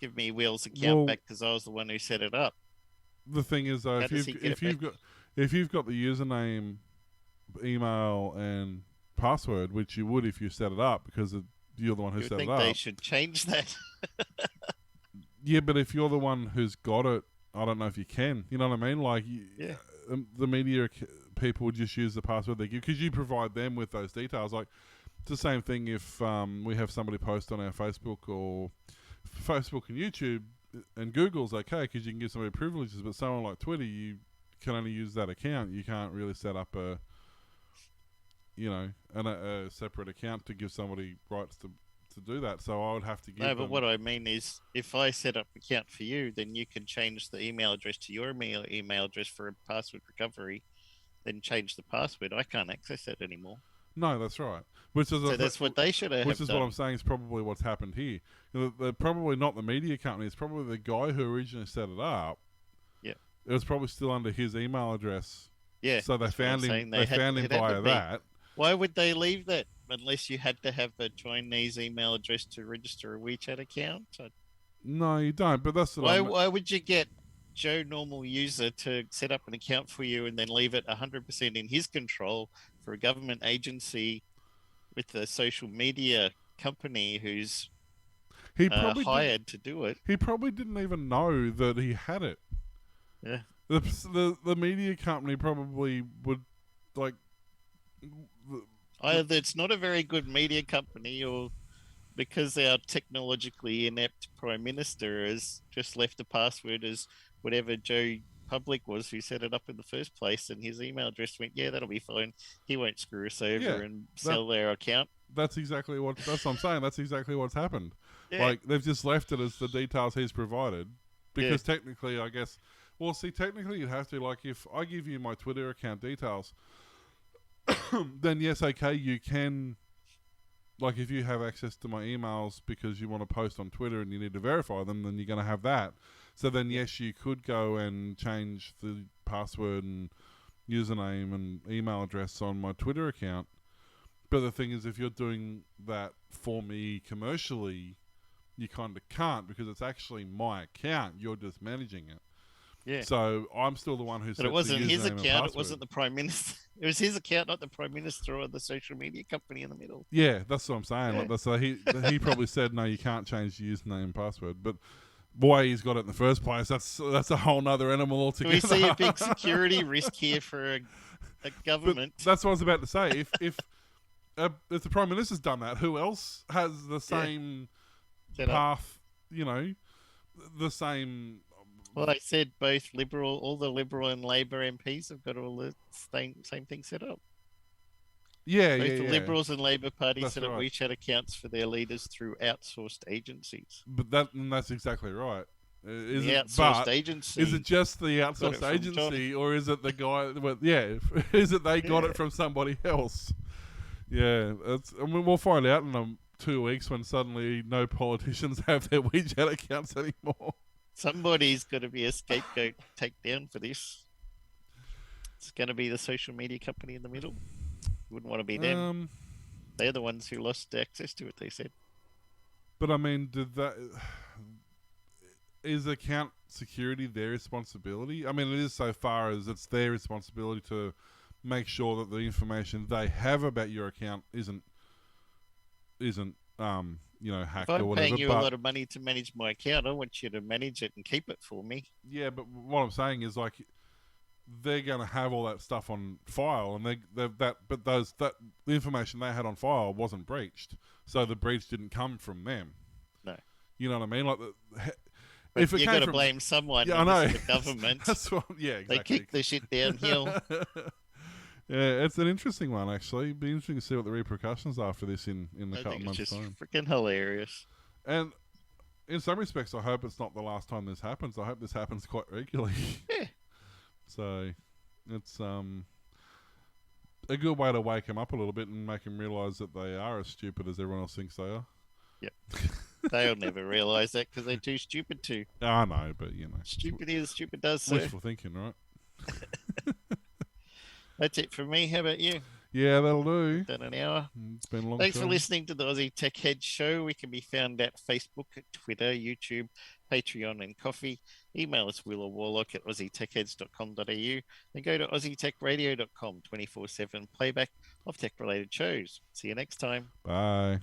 give me Will's account back because I was the one who set it up. The thing is, though, if you've got the username, email, and password, which you would if you set it up, because you're the one who set it up. They should change that. Yeah, but if you're the one who's got it, I don't know if you can. You know what I mean? Like, the media people would just use the password they give, because you provide them with those details. Like, it's the same thing if we have somebody post on our Facebook or Facebook and YouTube, and Google's okay because you can give somebody privileges, but someone like Twitter, you can only use that account. You can't really set up a separate account to give somebody rights to do that. So I would have to give but what I mean is, if I set up an account for you, then you can change the email address to your email address for a password recovery, then change the password. I can't access it anymore. No, that's right. That's what they should have. Which is what I'm saying is probably what's happened here. They're probably not the media company. It's probably the guy who originally set it up. Yeah. It was probably still under his email address. Yeah. So they found him. They found him via that. Why would they leave that unless you had to have a Chinese email address to register a WeChat account? No, you don't. But that's why would you get Joe normal user to set up an account for you and then leave it 100% in his control for a government agency with a social media company who's hired to do it? He probably didn't even know that he had it. Yeah. The media company probably would like. Either it's not a very good media company, or because our technologically inept Prime Minister has just left the password as whatever Joe Public was who set it up in the first place, and his email address went, yeah, that'll be fine. He won't screw us over Yeah, and sell their account. That's what I'm saying. That's exactly what's happened. Yeah. Like, they've just left it as the details he's provided. Because technically, I guess... Well, see, technically you'd have to, like, if I give you my Twitter account details, then yes, okay, you can... Like, if you have access to my emails because you want to post on Twitter and you need to verify them, then you're going to have that. So then, yes, you could go and change the password and username and email address on my Twitter account. But the thing is, if you're doing that for me commercially, you kind of can't because it's actually my account. You're just managing it. Yeah. So I'm still the one who. But it wasn't his account. It wasn't the Prime Minister. It was his account, not the Prime Minister or the social media company in the middle. Yeah, that's what I'm saying. Yeah. Like, so he probably said, no, you can't change the username and password. But why he's got it in the first place, that's a whole nother animal Do altogether. we see a big security risk here for a government? But that's what I was about to say. If the Prime Minister's done that, who else has the same path? You know, the same. Well, I said both all the Liberal and Labor MPs have got all the same thing set up. Yeah, Both yeah, the yeah. Liberals and Labor parties That's set up right. WeChat accounts for their leaders through outsourced agencies. But that's exactly right. Is The it, outsourced but agency. is it just the got it outsourced from agency, or is it the guy? Well, yeah, is it they got it from somebody else? Yeah, I mean, we'll find out in 2 weeks when suddenly no politicians have their WeChat accounts anymore. Somebody's got to be a scapegoat take down for this. It's going to be the social media company in the middle. Wouldn't want to be them. They're the ones who lost access to it, they said. But I mean, is account security their responsibility? I mean, it is so far as it's their responsibility to make sure that the information they have about your account isn't hacked If or I'm whatever. paying you but a lot of money to manage my account, I want you to manage it and keep it for me. yeah, but what I'm saying is, like, they're going to have all that stuff on file, and the information they had on file wasn't breached, so the breach didn't come from them. No. You know what I mean? Like, But if it you've came got to from blame someone. Yeah, I know. The government. That's what. Yeah, exactly. They kick the shit downhill. Yeah, it's an interesting one, actually. It'd be interesting to see what the repercussions are for this in a I couple think it's months' just time. freaking hilarious. And in some respects, I hope it's not the last time this happens. I hope this happens quite regularly. Yeah. So it's a good way to wake them up a little bit and make them realise that they are as stupid as everyone else thinks they are. Yep. They'll never realise that because they're too stupid to. I know, but you know, Stupid is, stupid does. So wishful thinking, right? that's it for me. How about you? Yeah, that'll do. Done an hour. It's been a long Thanks time. for listening to the Aussie Tech Head Show. We can be found at Facebook, Twitter, YouTube, Patreon, and Coffee. Email us willowwarlock at aussietechheads.com.au and go to aussietechradio.com 24/7 playback of tech-related shows. See you next time. Bye.